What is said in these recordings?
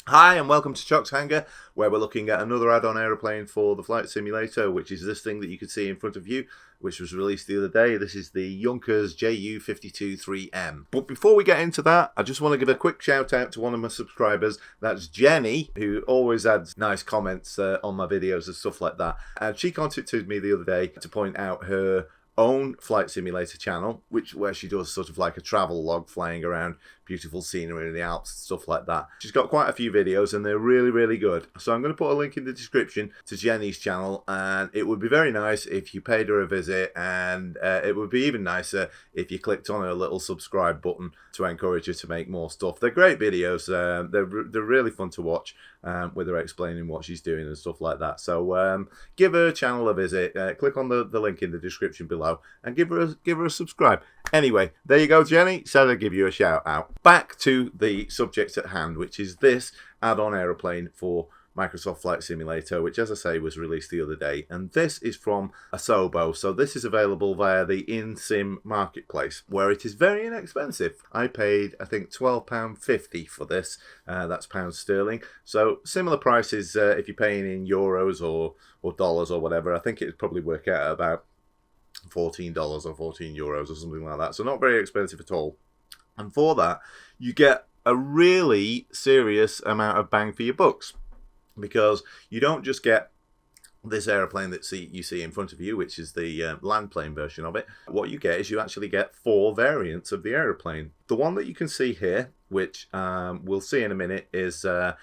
Hi and welcome to Chuck's Hangar, where we're looking at another add-on aeroplane for the flight simulator, which is this thing that you can see in front of you, which was released the other day. This is the Junkers Ju52 3M. But before we get into that, I just want to give a quick shout out to one of my subscribers. That's Jenny, who always adds nice comments on my videos and stuff like that. And she contacted me the other day to point out her own flight simulator channel, where she does sort of like a travel log, flying around beautiful scenery in the Alps, stuff like that. She's got quite a few videos and they're really good. So I'm going to put a link in the description to Jenny's channel, and it would be very nice if you paid her a visit, and it would be even nicer if you clicked on her little subscribe button to encourage her to make more stuff. They're great videos. They're really fun to watch, with her explaining what she's doing and stuff like that. So give her channel a visit. Click on the link in the description below and give her a subscribe. Anyway, there you go, Jenny. Said I'd give you a shout out. Back to the subject at hand, which is this add-on aeroplane for Microsoft Flight Simulator, which, as I say, was released the other day. And this is from Asobo. So this is available via the InSim marketplace, where it is very inexpensive. I paid, I think, £12.50 for this. That's pounds sterling. So similar prices if you're paying in euros or dollars or whatever. I think it would probably work out at about $14 or 14 euros or something like that. So not very expensive at all. And for that, you get a really serious amount of bang for your bucks, because you don't just get this aeroplane that you see in front of you, which is the land plane version of it. What you get is you actually get 4 variants of the aeroplane. The one that you can see here, which we'll see in a minute, is a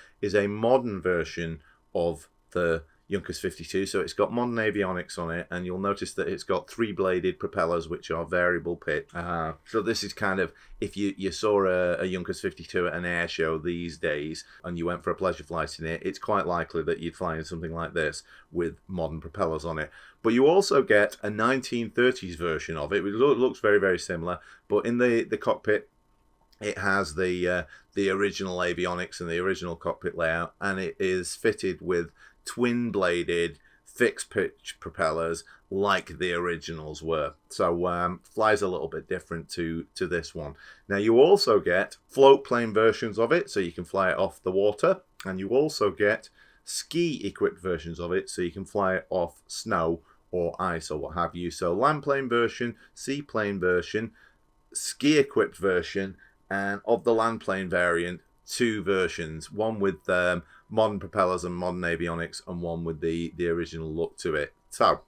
modern version of the Junkers 52, so it's got modern avionics on it, and you'll notice that it's got 3-bladed propellers which are variable pitch. So this is kind of, if you saw a Junkers 52 at an air show these days and you went for a pleasure flight in it, it's quite likely that you'd fly in something like this with modern propellers on it. But you also get a 1930s version of it, which looks very similar, but in the cockpit it has the original avionics and the original cockpit layout, and it is fitted with twin-bladed fixed pitch propellers like the originals were. So flies a little bit different to this one. Now you also get float plane versions of it, so you can fly it off the water, and you also get ski equipped versions of it, so you can fly it off snow or ice or what have you. So land plane version, seaplane version, ski equipped version, and of the land plane variant, 2 versions, one with modern propellers and modern avionics, and one with the original look to it. So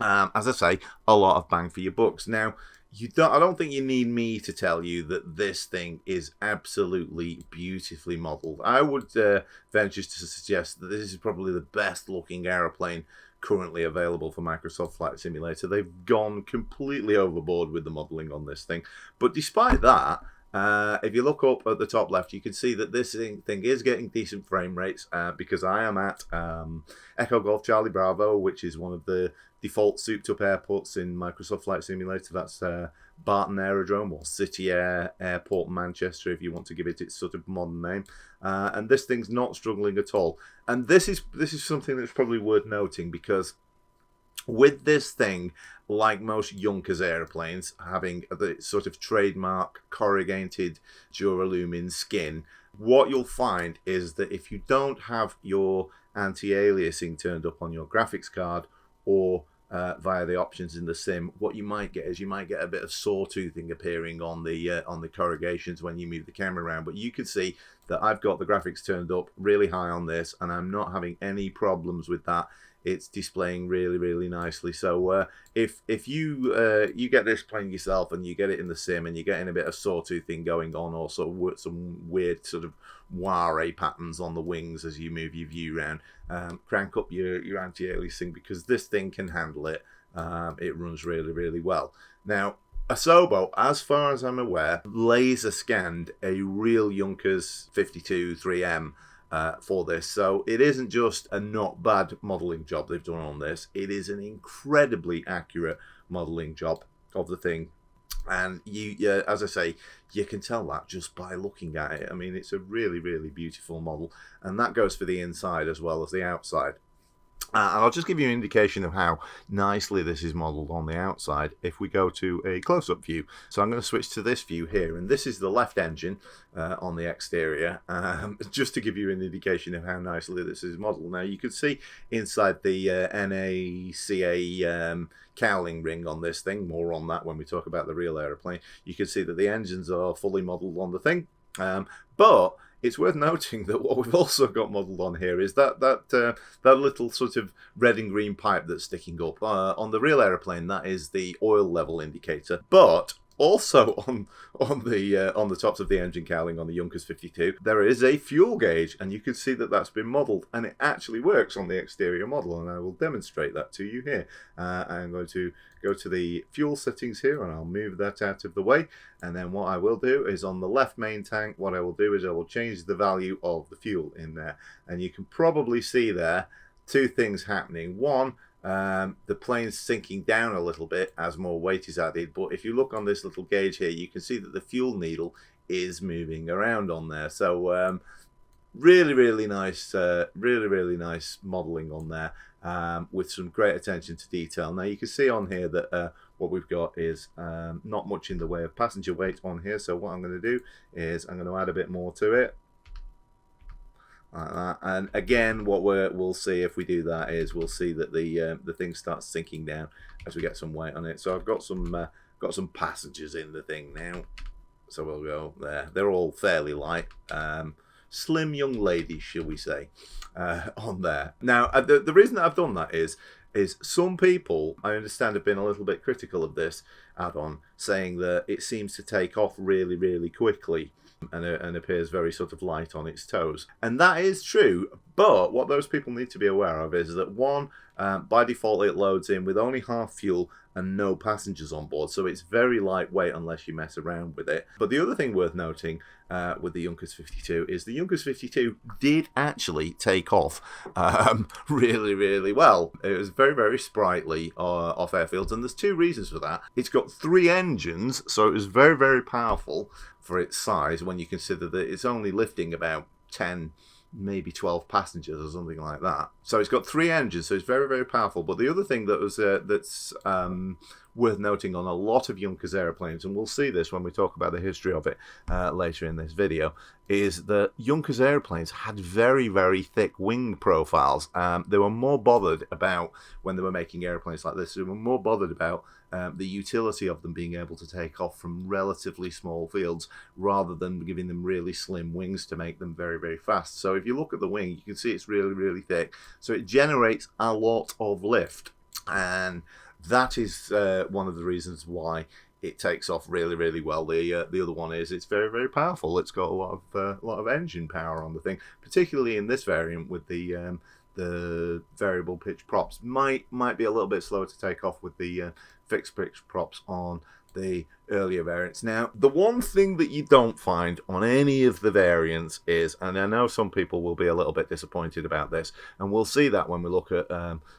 as I say, a lot of bang for your bucks. Now I don't think you need me to tell you that this thing is absolutely beautifully modeled. I would venture to suggest that this is probably the best looking aeroplane currently available for Microsoft Flight Simulator. They've gone completely overboard with the modeling on this thing, but despite that, if you look up at the top left, you can see that this thing is getting decent frame rates, because I am at Echo Golf Charlie Bravo, which is one of the default souped up airports in Microsoft Flight Simulator. That's Barton Aerodrome, or City Airport Manchester, if you want to give it its sort of modern name. And this thing's not struggling at all. And this is something that's probably worth noting, because with this thing, like most Junkers aeroplanes, having the sort of trademark corrugated duralumin skin, what you'll find is that if you don't have your anti-aliasing turned up on your graphics card or via the options in the sim, what you might get is a bit of sawtoothing appearing on the corrugations when you move the camera around. But you can see that I've got the graphics turned up really high on this, and I'm not having any problems with that. It's displaying really nicely. So if you get this plane yourself and you get it in the sim and you're getting a bit of sawtoothing going on, or sort of some weird sort of wire patterns on the wings as you move your view around, crank up your anti-aliasing, because this thing can handle it. It runs really well. Now Asobo, as far as I'm aware, laser scanned a real Junkers 52 3M for this, so it isn't just a not bad modelling job they've done on this. It is an incredibly accurate modelling job of the thing, and as I say, you can tell that just by looking at it. I mean, it's a really beautiful model, and that goes for the inside as well as the outside. And I'll just give you an indication of how nicely this is modelled on the outside if we go to a close-up view. So I'm going to switch to this view here, and this is the left engine on the exterior, just to give you an indication of how nicely this is modelled. Now you can see inside the NACA cowling ring on this thing, more on that when we talk about the real aeroplane. You can see that the engines are fully modelled on the thing, but it's worth noting that what we've also got modelled on here is that little sort of red and green pipe that's sticking up. On the real aeroplane, that is the oil level indicator. But also on the tops of the engine cowling on the Junkers 52, there is a fuel gauge, and you can see that that's been modelled, and it actually works on the exterior model, and I will demonstrate that to you here. I'm going to go to the fuel settings here, and I'll move that out of the way, and then what I will do is on the left main tank, what I will do is I will change the value of the fuel in there, and you can probably see there two things happening. One, the plane's sinking down a little bit as more weight is added, but if you look on this little gauge here, you can see that the fuel needle is moving around on there. So really nice modelling on there, with some great attention to detail. Now you can see on here that what we've got is not much in the way of passenger weight on here, so what I'm going to do is I'm going to add a bit more to it. And again, what we'll see if we do that is we'll see that the thing starts sinking down as we get some weight on it. So I've got some passengers in the thing now, so we'll go there. They're all fairly light, slim young ladies, shall we say, on there. Now the reason that I've done that is some people, I understand, have been a little bit critical of this add-on, saying that it seems to take off really quickly and appears very sort of light on its toes. And that is true, but what those people need to be aware of is that one, by default it loads in with only half fuel and no passengers on board, so it's very lightweight unless you mess around with it. But the other thing worth noting with the Junkers 52 is the Junkers 52 did actually take off really well. It was very sprightly off airfields, and there's two reasons for that. It's got 3 engines, so it was very powerful for its size when you consider that it's only lifting about 10, maybe 12 passengers or something like that. So it's got 3 engines, so it's very powerful. But the other thing that was that's worth noting on a lot of Junkers airplanes, and we'll see this when we talk about the history of it later in this video, is that Junkers airplanes had very thick wing profiles. They were more bothered about, when they were making airplanes like this, they were more bothered about the utility of them being able to take off from relatively small fields rather than giving them really slim wings to make them very fast. So if you look at the wing, you can see it's really thick, so it generates a lot of lift, and that is one of the reasons why it takes off really well. The other one is it's very powerful. It's got a lot of engine power on the thing, particularly in this variant with the variable pitch props. Might be a little bit slower to take off with the fixed pitch props on the earlier variants. Now, the one thing that you don't find on any of the variants is, and I know some people will be a little bit disappointed about this, and we'll see that when we look at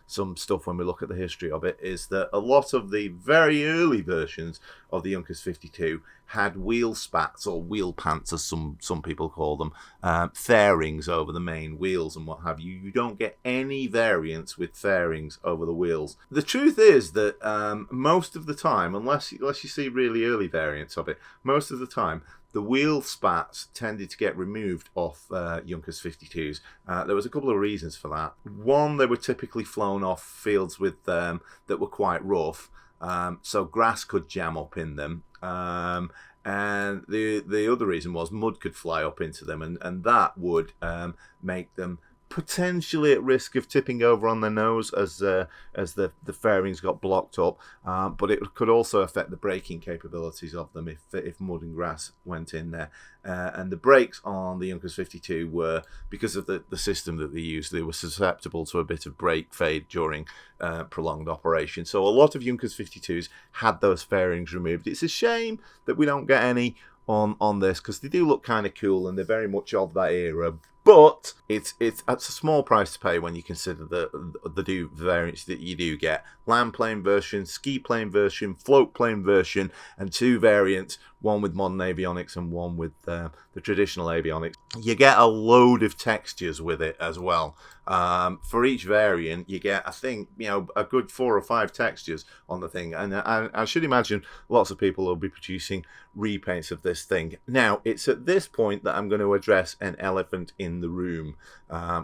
some stuff, when we look at the history of it, is that a lot of the very early versions of the Junkers 52 had wheel spats, or wheel pants as some people call them, fairings over the main wheels and what have you. You don't get any variants with fairings over the wheels. The truth is that most of the time, unless you see really early variants of it, most of the time the wheel spats tended to get removed off Junkers 52s. There was a couple of reasons for that. One, they were typically flown off fields with that were quite rough, so grass could jam up in them. And the other reason was mud could fly up into them, and that would make them potentially at risk of tipping over on their nose as the fairings got blocked up, but it could also affect the braking capabilities of them if mud and grass went in there. And the brakes on the Junkers 52 were, because of the system that they used, they were susceptible to a bit of brake fade during prolonged operation. So a lot of Junkers 52s had those fairings removed. It's a shame that we don't get any on this, because they do look kind of cool and they're very much of that era. But it's a small price to pay when you consider the variants that you do get: land plane version, ski plane version, float plane version, and 2 variants one with modern avionics and one with the traditional avionics. You get a load of textures with it as well. For each variant, you get, I think, a good 4 or 5 textures on the thing. And I should imagine lots of people will be producing repaints of this thing. Now, it's at this point that I'm going to address an elephant in the room,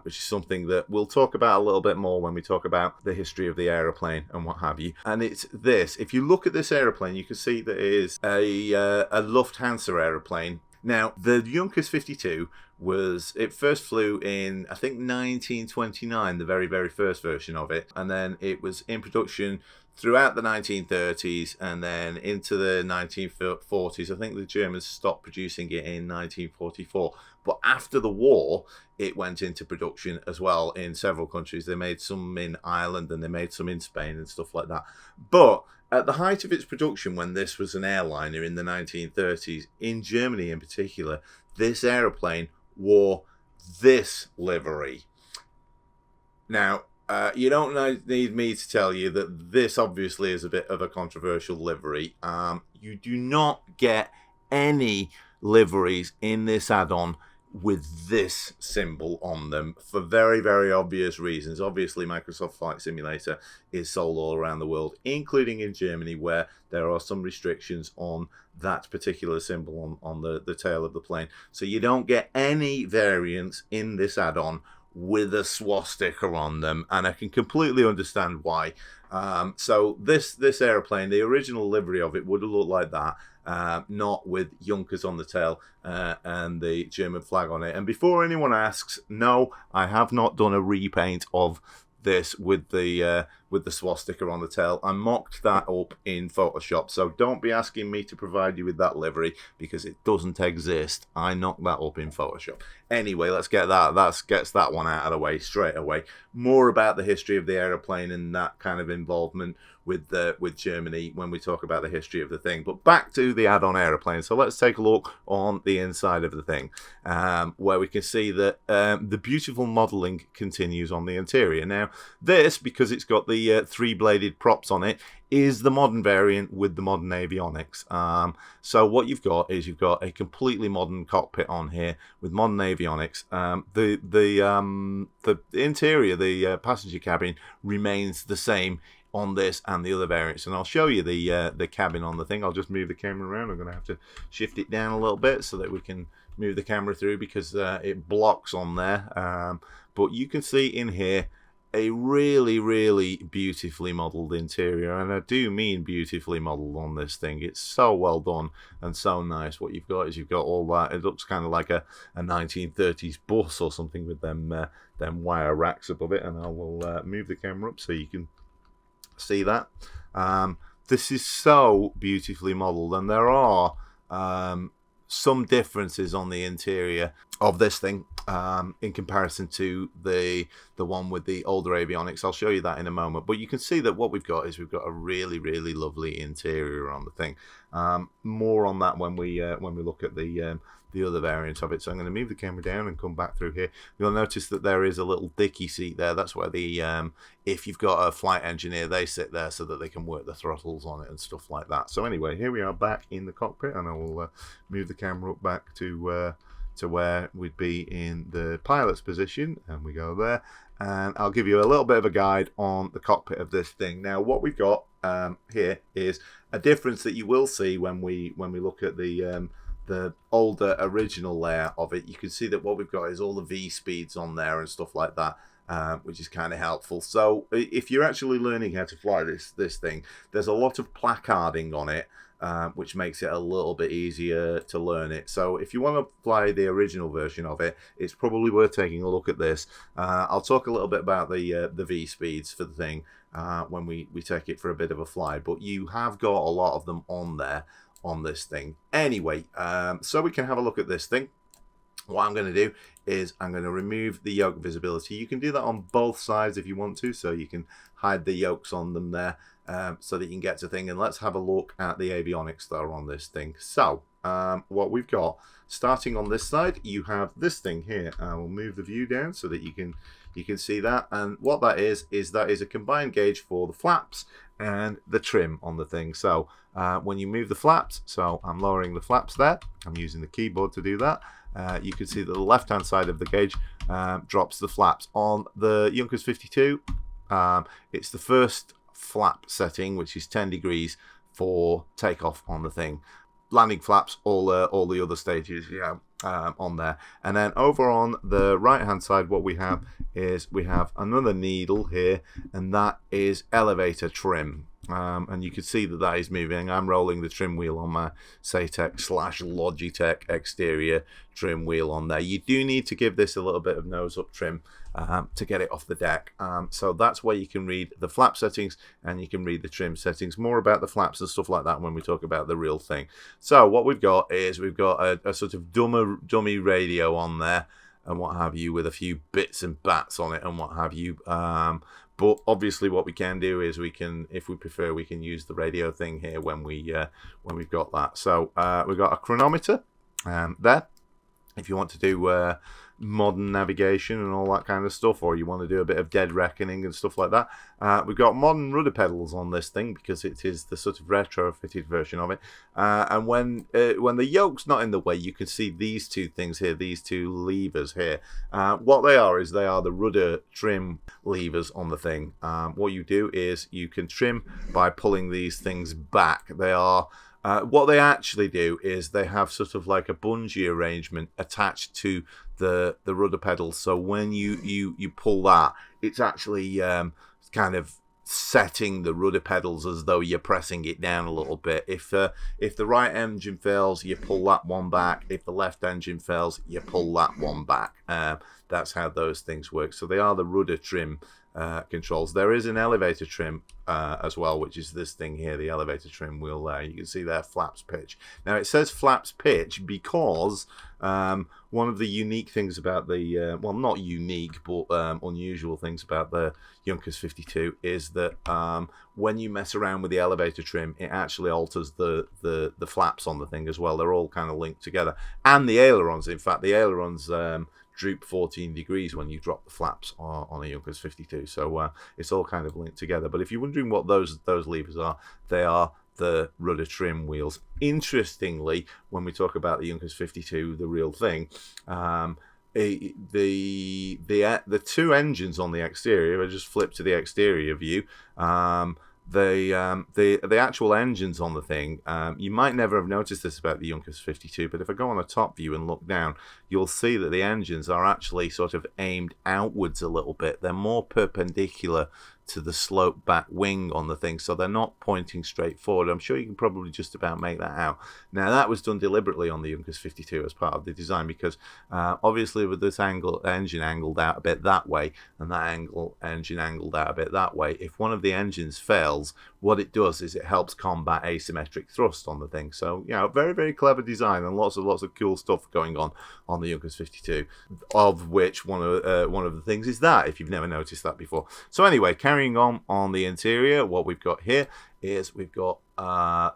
which is something that we'll talk about a little bit more when we talk about the history of the aeroplane and what have you. And it's this. If you look at this aeroplane, you can see that it is a Lufthansa aeroplane. Now, the Junkers 52 it first flew in, I think, 1929, the very, very first version of it. And then it was in production throughout the 1930s and then into the 1940s. I think the Germans stopped producing it in 1944. But after the war, it went into production as well in several countries. They made some in Ireland and they made some in Spain and stuff like that. But at the height of its production, when this was an airliner in the 1930s, in Germany in particular, this aeroplane wore this livery. Now, you don't need me to tell you that this obviously is a bit of a controversial livery. You do not get any liveries in this add-on with this symbol on them for very, very obvious reasons. Obviously, Microsoft Flight Simulator is sold all around the world, including in Germany, where there are some restrictions on that particular symbol on the tail of the plane. So you don't get any variants in this add-on with a swastika on them, and I can completely understand why. So this aeroplane, the original livery of it would have looked like that, not with Junkers on the tail and the German flag on it. And before anyone asks, no, I have not done a repaint of this with the swastika on the tail. I mocked that up in Photoshop, so don't be asking me to provide you with that livery because it doesn't exist. I knocked that up in Photoshop. Anyway, let's get gets that one out of the way straight away. More about the history of the aeroplane and that kind of involvement with Germany when we talk about the history of the thing. But back to the add-on aeroplane. So let's take a look on the inside of the thing, where we can see that the beautiful modelling continues on the interior. Now, this, because it's got the 3-bladed props on it, is the modern variant with the modern avionics. So what you've got is a completely modern cockpit on here with modern avionics. The interior, the passenger cabin, remains the same on this and the other variants, and I'll show you the cabin on the thing. I'll just move the camera around. I'm going to have to shift it down a little bit so that we can move the camera through because it blocks on there. But you can see in here a really, really beautifully modelled interior, and I do mean beautifully modelled on this thing. It's so well done and so nice. What you've got is all that. It looks kind of like a 1930s bus or something with them wire racks above it, and I will move the camera up so you can see that. This is so beautifully modelled, and there are some differences on the interior of this thing in comparison to the one with the older avionics. I'll show you that in a moment, but you can see that what we've got a really, really lovely interior on the thing. More on that when we look at the other variants of it. So I'm going to move the camera down and come back through here. You'll notice that there is a little dicky seat there. That's where if you've got a flight engineer, they sit there so that they can work the throttles on it and stuff like that. So anyway, here we are back in the cockpit, and I will move the camera up back to where we'd be in the pilot's position, and we go there, and I'll give you a little bit of a guide on the cockpit of this thing. Now, what we've got here is a difference that you will see when we look at the older original layer of it. You can see that what we've got is all the V speeds on there and stuff like that, which is kind of helpful. So if you're actually learning how to fly this thing, there's a lot of placarding on it, which makes it a little bit easier to learn it. So if you want to fly the original version of it, it's probably worth taking a look at this. I'll talk a little bit about the V speeds for the thing when we take it for a bit of a fly, but you have got a lot of them on there on this thing. Anyway, so we can have a look at this thing. What I'm going to do is I'm going to remove the yoke visibility. You can do that on both sides if you want to, so you can hide the yokes on them there, so that you can get to thing. And let's have a look at the avionics that are on this thing. So what we've got, starting on this side, you have this thing here. I will move the view down so that you can You can see that, and what that is that is a combined gauge for the flaps and the trim on the thing. So when you move the flaps, so I'm lowering the flaps there, I'm using the keyboard to do that, you can see that the left hand side of the gauge drops the flaps. On the Junkers 52, it's the first flap setting, which is 10 degrees for takeoff on the thing. Landing flaps, all the other stages, on there. And then over on the right hand side, what we have is we have another needle here, and that is elevator trim. And you can see that that is moving. I'm rolling the trim wheel on my Satec / Logitech exterior trim wheel on there. You do need to give this a little bit of nose up trim to get it off the deck. So that's where you can read the flap settings and you can read the trim settings. More about the flaps and stuff like that when we talk about the real thing. So what we've got is we've got a sort of dummy radio on there and what have you, with a few bits and bats on it and what have you. But obviously what we can do is we can, if we prefer, we can use the radio thing here when we've got that. So we've got a chronometer there. If you want to do modern navigation and all that kind of stuff, or you want to do a bit of dead reckoning and stuff like that, we've got modern rudder pedals on this thing because it is the sort of retrofitted version of it. And when the yoke's not in the way, you can see these two things here, these two levers here. What they are is they are the rudder trim levers on the thing. What you do is you can trim by pulling these things back. They are what they actually do is they have sort of like a bungee arrangement attached to the rudder pedals. So when you pull that, it's actually kind of setting the rudder pedals as though you're pressing it down a little bit. If the right engine fails, you pull that one back. If the left engine fails, you pull that one back. That's how those things work. So they are the rudder trim controls. There is an elevator trim as well, which is this thing here, the elevator trim wheel there. You can see there, flaps pitch. Now it says flaps pitch because one of the unique things about the, well, not unique, but unusual things about the Junkers 52 is that when you mess around with the elevator trim, it actually alters the flaps on the thing as well. They're all kind of linked together. And the ailerons, in fact, the ailerons droop 14 degrees when you drop the flaps on a Junkers 52. So it's all kind of linked together. But if you're wondering what those levers are, they are the rudder trim wheels. Interestingly, when we talk about the Junkers 52, the real thing, the two engines on the exterior, I just flip to the exterior view, the actual engines on the thing, you might never have noticed this about the Junkers 52, but if I go on a top view and look down, you'll see that the engines are actually sort of aimed outwards a little bit. They're more perpendicular to the slope back wing on the thing, so they're not pointing straight forward. I'm sure you can probably just about make that out. Now that was done deliberately on the Junkers 52 as part of the design, because obviously with this engine angled out a bit that way and that engine angled out a bit that way, if one of the engines fails, what it does is it helps combat asymmetric thrust on the thing. So, you know, very, very clever design and lots of cool stuff going on the Junkers 52, of which one of the things is that, if you've never noticed that before. So anyway, carrying on the interior, what we've got here is we've got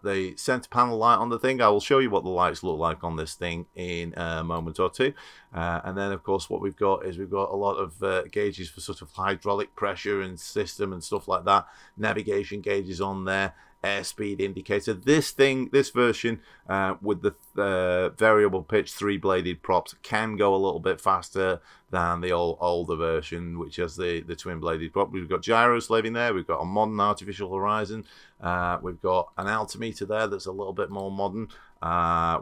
the center panel light on the thing. I will show you what the lights look like on this thing in a moment or two. And then, of course, what we've got is we've got a lot of gauges for sort of hydraulic pressure and system and stuff like that. Navigation gauges on there. Airspeed indicator. This version with the variable pitch 3-bladed props can go a little bit faster than the older version, which has the twin-bladed prop. We've got gyroslaving there. We've got a modern artificial horizon. We've got an altimeter there that's a little bit more modern.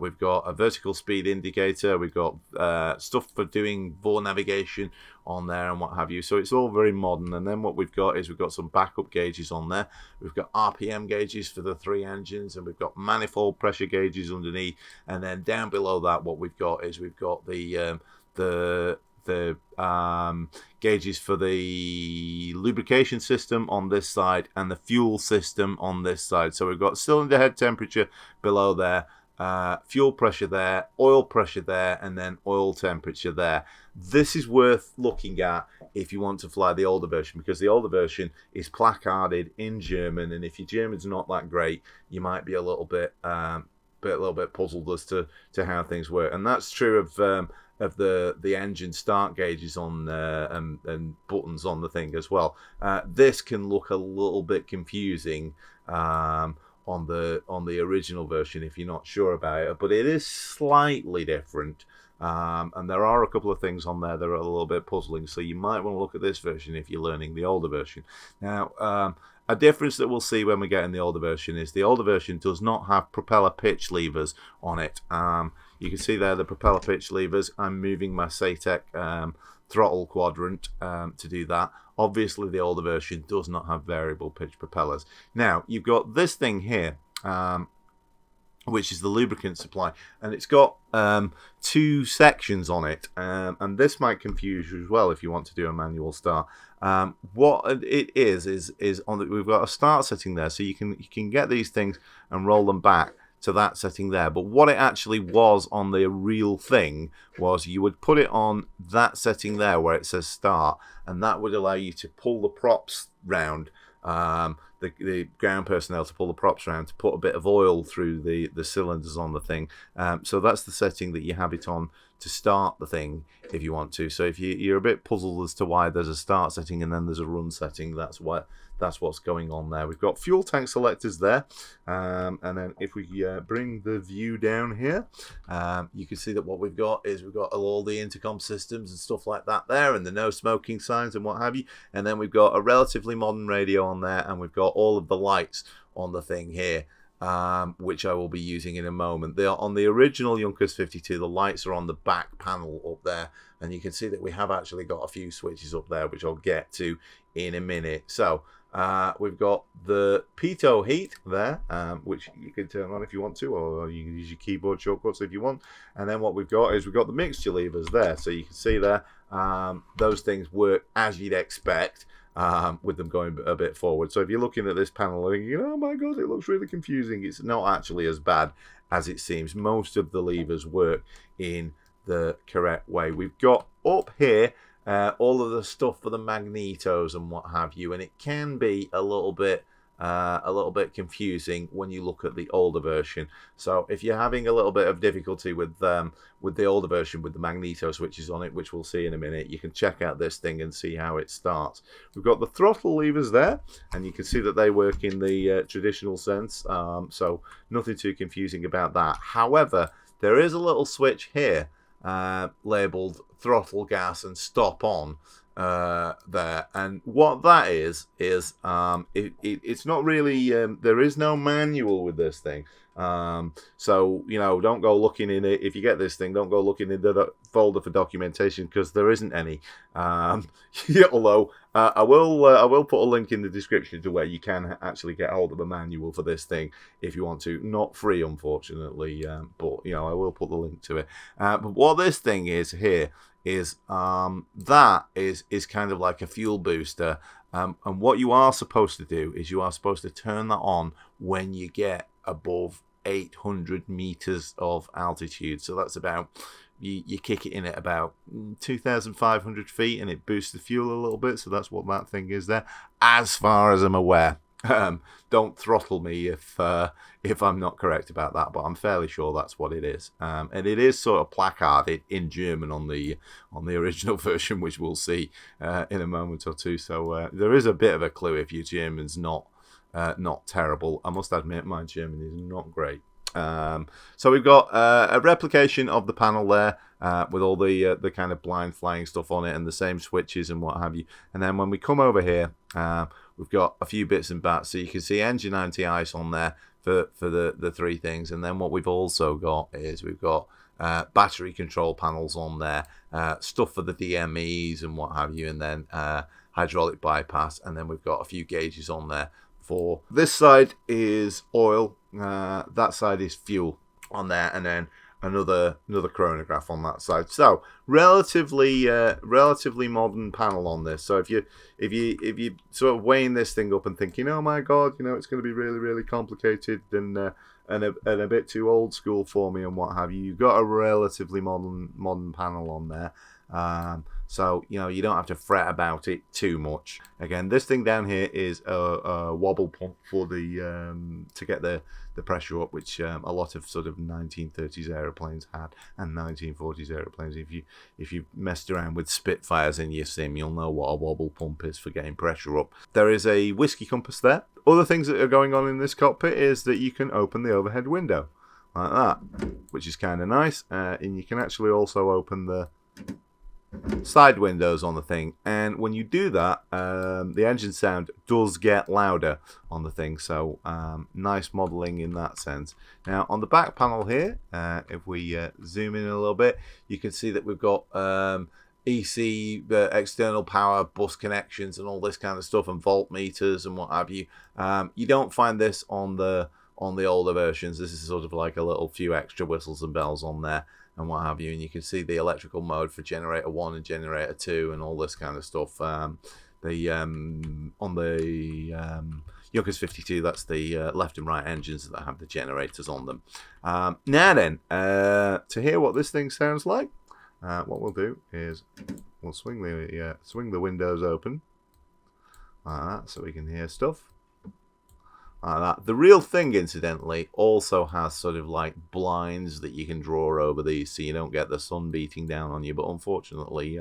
We've got a vertical speed indicator. We've got stuff for doing VOR navigation on there and what have you. So it's all very modern. And then what we've got is we've got some backup gauges on there. We've got RPM gauges for the 3 engines, and we've got manifold pressure gauges underneath. And then down below that, what we've got is we've got the gauges for the lubrication system on this side and the fuel system on this side. So we've got cylinder head temperature below there, fuel pressure there, oil pressure there, and then oil temperature there. This is worth looking at if you want to fly the older version, because the older version is placarded in German, and if your German's not that great, you might be a little bit little bit puzzled as to how things work, and that's true of the engine start gauges on and buttons on the thing as well. This can look a little bit confusing on the original version if you're not sure about it, but it is slightly different. And there are a couple of things on there that are a little bit puzzling, so you might want to look at this version if you're learning the older version. Now, a difference that we'll see when we get in the older version is the older version does not have propeller pitch levers on it. You can see there the propeller pitch levers. I'm moving my SATEC throttle quadrant to do that. Obviously, the older version does not have variable pitch propellers. Now, you've got this thing here, which is the lubricant supply, and it's got 2 sections on it, and this might confuse you as well if you want to do a manual start. What it is on we've got a start setting there, so you can get these things and roll them back to that setting there. But what it actually was on the real thing was you would put it on that setting there where it says start, and that would allow you to pull the props round. The ground personnel to pull the props around to put a bit of oil through the cylinders on the thing. So that's the setting that you have it on to start the thing if you want to. So if you're a bit puzzled as to why there's a start setting and then there's a run setting, that's what's going on there. We've got fuel tank selectors there, and then if we bring the view down here, you can see that what we've got is we've got all the intercom systems and stuff like that there, and the no smoking signs and what have you, and then we've got a relatively modern radio on there, and we've got all of the lights on the thing here, which I will be using in a moment. They are on the original Junkers 52. The lights are on the back panel up there, and you can see that we have actually got a few switches up there, which I'll get to in a minute. So we've got the pitot heat there, which you can turn on if you want to, or you can use your keyboard shortcuts if you want. And then what we've got is we've got the mixture levers there, so you can see there those things work as you'd expect. With them going a bit forward. So if you're looking at this panel and thinking, oh my god, it looks really confusing, it's not actually as bad as it seems. Most of the levers work in the correct way. We've got up here all of the stuff for the magnetos and what have you, and it can be a little bit confusing when you look at the older version. So if you're having a little bit of difficulty with the older version with the magneto switches on it, which we'll see in a minute, you can check out this thing and see how it starts. We've got the throttle levers there, and you can see that they work in the traditional sense, so nothing too confusing about that. However, there is a little switch here labeled throttle gas and stop on there, and what that is it's not really there is no manual with this thing, so don't go looking in it. If you get this thing, don't go looking in the folder for documentation, because there isn't any. Although I will put a link in the description to where you can actually get hold of a manual for this thing if you want to. Not free, unfortunately, but I will put the link to it. But what this thing is here is that is kind of like a fuel booster, and what you are supposed to do is you are supposed to turn that on when you get above 800 meters of altitude. So that's about, you kick it in at about 2,500 feet and it boosts the fuel a little bit. So that's what that thing is there, as far as I'm aware. Don't throttle me if I'm not correct about that, but I'm fairly sure that's what it is. And it is sort of placarded in German on the original version, which we'll see in a moment or two. So there is a bit of a clue if your German's not terrible. I must admit my German is not great. So we've got a replication of the panel there with all the kind of blind flying stuff on it and the same switches and what have you. And then when we come over here, we've got a few bits and bats. So you can see engine anti-ice on there for the 3 things. And then what we've also got is we've got battery control panels on there, stuff for the DMEs and what have you, and then hydraulic bypass. And then we've got a few gauges on there. For this side is oil, that side is fuel on there, and then another chronograph on that side. So relatively modern panel on this. So if you sort of weighing this thing up and thinking, oh my god, it's going to be really, really complicated and a bit too old school for me and what have you, you've got a relatively modern panel on there. So, you know, you don't have to fret about it too much. Again, this thing down here is a wobble pump for the to get the pressure up, which a lot of sort of 1930s aeroplanes had, and 1940s aeroplanes. If you messed around with Spitfires in your sim, you'll know what a wobble pump is for getting pressure up. There is a whiskey compass there. Other things that are going on in this cockpit is that you can open the overhead window like that, which is kind of nice, and you can actually also open the side windows on the thing, and when you do that, the engine sound does get louder on the thing, so nice modeling in that sense. Now on the back panel here, if we zoom in a little bit, you can see that we've got EC, external power bus connections and all this kind of stuff, and voltmeters and what have you. You don't find this on the older versions. This is sort of like a little few extra whistles and bells on there and what have you, and you can see the electrical mode for generator 1 and generator 2 and all this kind of stuff. On the Junkers 52, that's the left and right engines that have the generators on them. Now then, to hear what this thing sounds like, what we'll do is we'll swing the windows open like that, so we can hear stuff like that. The real thing, incidentally, also has sort of like blinds that you can draw over these so you don't get the sun beating down on you, but unfortunately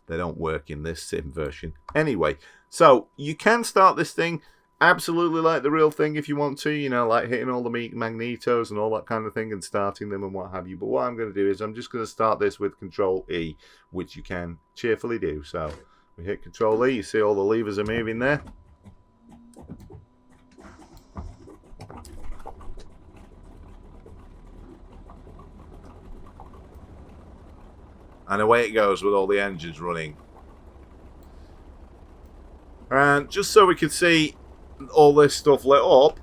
they don't work in this sim version. Anyway, so you can start this thing absolutely like the real thing if you want to, you know, like hitting all the magnetos and all that kind of thing and starting them and what have you. But what I'm going to do is I'm just going to start this with Control E, which you can cheerfully do. So we hit Control E, you see all the levers are moving there. And away it goes with all the engines running. And just so we can see all this stuff lit up,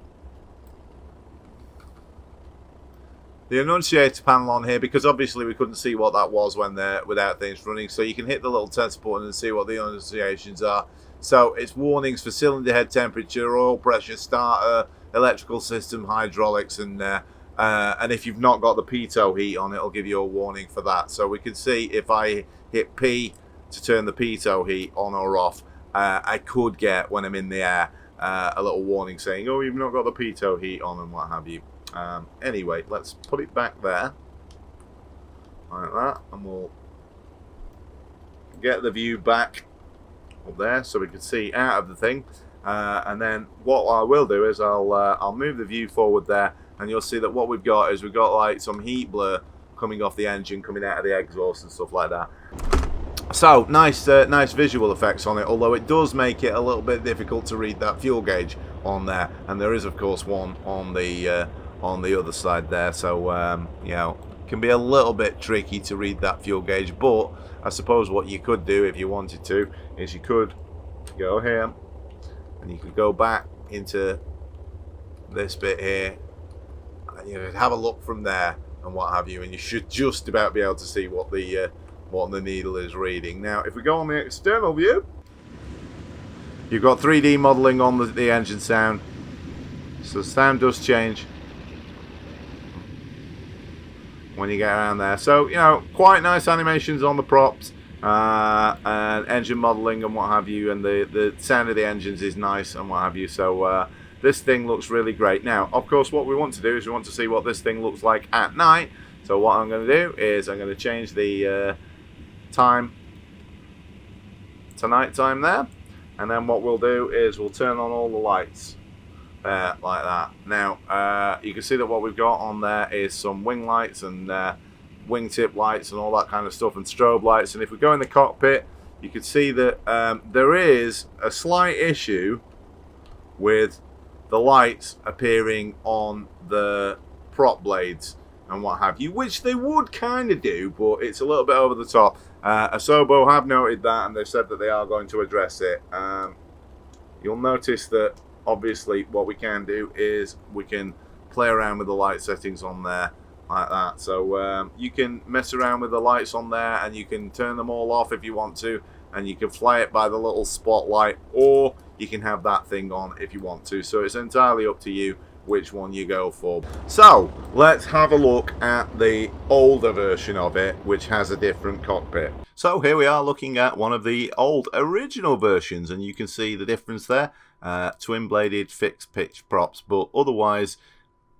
the Enunciator Panel on here, because obviously we couldn't see what that was when without things running, so you can hit the little test button and see what the enunciations are. So it's warnings for cylinder head temperature, oil pressure, starter, electrical system, hydraulics, and if you've not got the pitot heat on, it'll give you a warning for that. So we can see if I hit P to turn the pitot heat on or off, I could get, when I'm in the air, a little warning saying, oh, you've not got the pitot heat on and what have you. Anyway, let's put it back there like that, and we'll get the view back up there so we can see out of the thing. And then what I will do is I'll move the view forward there, and you'll see that what we've got is we've got like some heat blur coming off the engine, coming out of the exhaust and stuff like that. So nice visual effects on it, although it does make it a little bit difficult to read that fuel gauge on there, and there is of course one on the other side there, so you know, it can be a little bit tricky to read that fuel gauge. But I suppose what you could do if you wanted to is you could go here and you could go back into this bit here and you could have a look from there and what have you, and you should just about be able to see what the needle is reading. Now if we go on the external view, you've got 3D modeling on the engine sound, so the sound does change when you get around there. So, you know, quite nice animations on the props and engine modeling and what have you, and the sound of the engines is nice and what have you. So this thing looks really great. Now of course what we want to do is we want to see what this thing looks like at night. So what I'm going to do is I'm going to change the time to night time there, and then what we'll do is we'll turn on all the lights like that. Now you can see that what we've got on there is some wing lights and wingtip lights and all that kind of stuff, and strobe lights. And if we go in the cockpit, you can see that there is a slight issue with the lights appearing on the prop blades and what have you, which they would kind of do, but it's a little bit over the top. Asobo have noted that, and they've said that they are going to address it. You'll notice that obviously what we can do is we can play around with the light settings on there like that. So you can mess around with the lights on there, and you can turn them all off if you want to, and you can fly it by the little spotlight, or you can have that thing on if you want to. So it's entirely up to you which one you go for. So let's have a look at the older version of it, which has a different cockpit. So here we are looking at one of the old original versions, and you can see the difference there. Twin-bladed fixed pitch props, but otherwise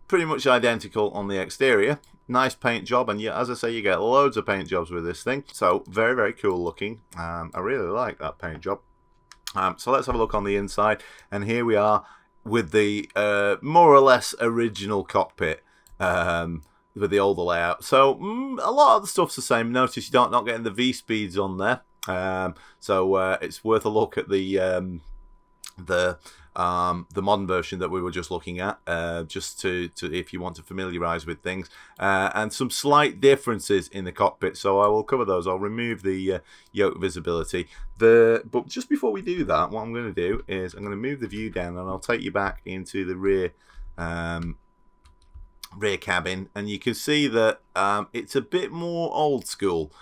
pretty much identical on the exterior. Nice paint job, and yeah, as I say, you get loads of paint jobs with this thing. So very, very cool looking. I really like that paint job. So let's have a look on the inside, and here we are with the more or less original cockpit with the older layout. So a lot of the stuff's the same. Notice you're not getting the V speeds on there. So it's worth a look at the modern version that we were just looking at, just to if you want to familiarize with things, and some slight differences in the cockpit. So I will cover those. I'll remove the yoke visibility. But just before we do that, what I'm going to do is I'm going to move the view down, and I'll take you back into the rear cabin, and you can see that it's a bit more old school.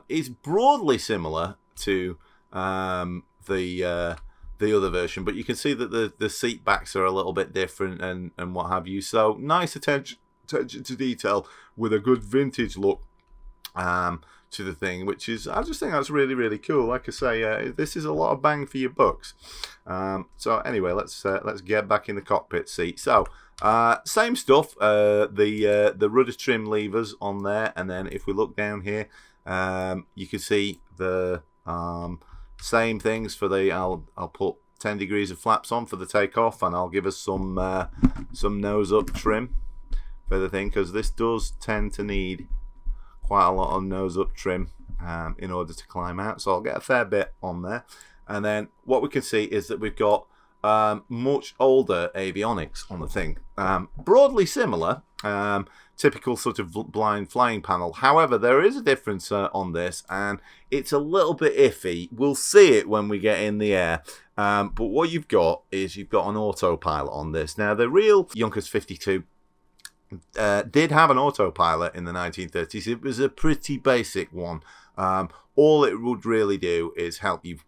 It's broadly similar to the other version, but you can see that the seat backs are a little bit different and what have you. So nice attention to detail with a good vintage look to the thing, which is, I just think that's really, really cool. Like I say, this is a lot of bang for your bucks. So anyway, let's get back in the cockpit seat. So same stuff, the rudder trim levers on there, and then if we look down here, you can see the same things for the. I'll put 10 degrees of flaps on for the takeoff, and I'll give us some nose up trim for the thing, because this does tend to need quite a lot of nose up trim in order to climb out. So I'll get a fair bit on there, and then what we can see is that we've got much older avionics on the thing, broadly similar. Typical sort of blind flying panel. However, there is a difference on this, and it's a little bit iffy. We'll see it when we get in the air. But what you've got is you've got an autopilot on this. Now, the real Junkers 52 did have an autopilot in the 1930s. It was a pretty basic one. All it would really do is help you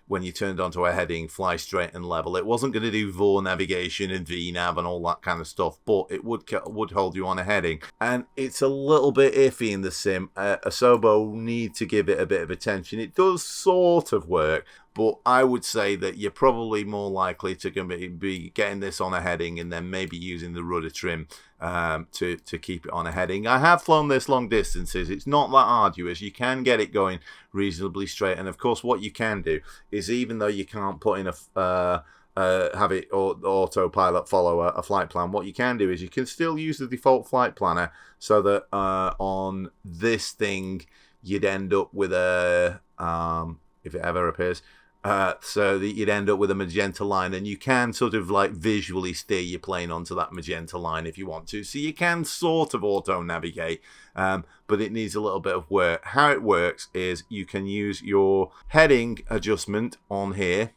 when you turned onto a heading, fly straight and level. It wasn't going to do VOR navigation and VNav and all that kind of stuff, but it would hold you on a heading. And it's a little bit iffy in the sim. Asobo need to give it a bit of attention. It does sort of work, but I would say that you're probably more likely to be getting this on a heading and then maybe using the rudder trim to keep it on a heading. I have flown this long distances. It's not that arduous. You can get it going reasonably straight, and of course what you can do is, even though you can't put in have it autopilot follow a flight plan, what you can do is you can still use the default flight planner, so that on this thing you'd end up with a if it ever appears, so that you'd end up with a magenta line, and you can sort of like visually steer your plane onto that magenta line if you want to. So you can sort of auto navigate, but it needs a little bit of work. How it works is you can use your heading adjustment on here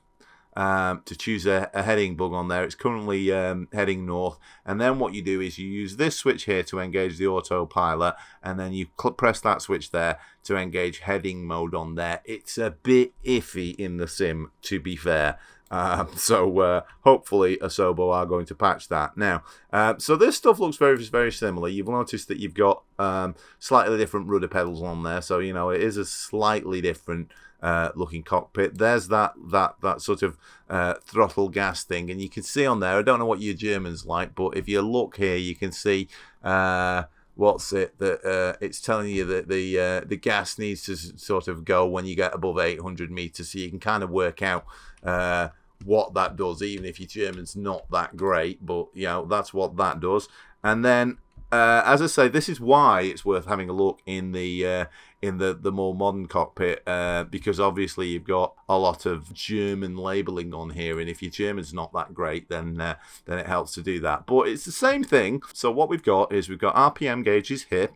to choose a heading bug on there. It's currently heading north, and then what you do is you use this switch here to engage the autopilot, and then you press that switch there to engage heading mode on there. It's a bit iffy in the sim, to be fair. So hopefully Asobo are going to patch that. Now, so this stuff looks very, very similar. You've noticed that you've got slightly different rudder pedals on there, so you know it is a slightly different looking cockpit. There's that sort of throttle gas thing, and you can see on there, I don't know what your German's like, but if you look here you can see it's telling you that the gas needs to sort of go when you get above 800 meters, so you can kind of work out what that does, even if your German's not that great, but you know that's what that does. And then as I say, this is why it's worth having a look in the more modern cockpit, because obviously you've got a lot of German labeling on here, and if your German's not that great, then it helps to do that. But it's the same thing. So what we've got is we've got RPM gauges here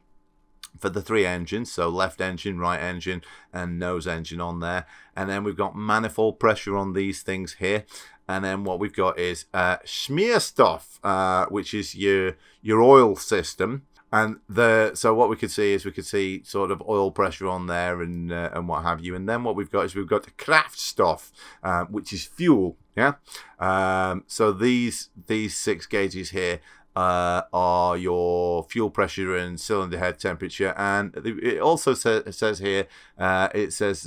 for the three engines, so left engine, right engine, and nose engine on there, and then we've got manifold pressure on these things here. And then what we've got is Schmierstoff, which is your oil system. And so what we could see is sort of oil pressure on there and what have you. And then what we've got is the Kraftstoff, which is fuel. Yeah. So these 6 gauges here are your fuel pressure and cylinder head temperature, and it also says here, it says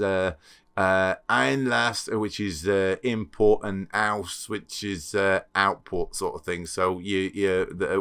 Einlast, which is input, and Aus, which is output sort of thing. So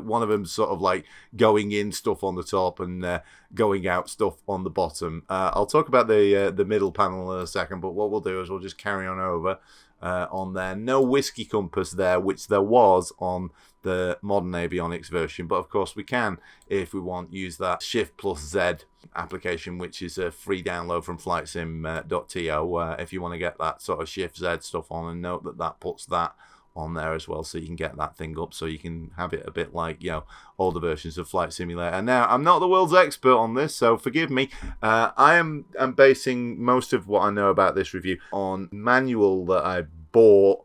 one of them sort of like going in stuff on the top and going out stuff on the bottom. I'll talk about the middle panel in a second, but what we'll do is we'll just carry on over on there. No whiskey compass there, which there was on the modern avionics version, but of course we can, if we want, use that Shift plus Z application, which is a free download from flightsim.to if you want to get that sort of Shift Z stuff on. And note that that puts that on there as well, so you can get that thing up, so you can have it a bit like, you know, older versions of Flight Simulator. Now, I'm not the world's expert on this, so forgive me. I'm basing most of what I know about this review on manual that I bought,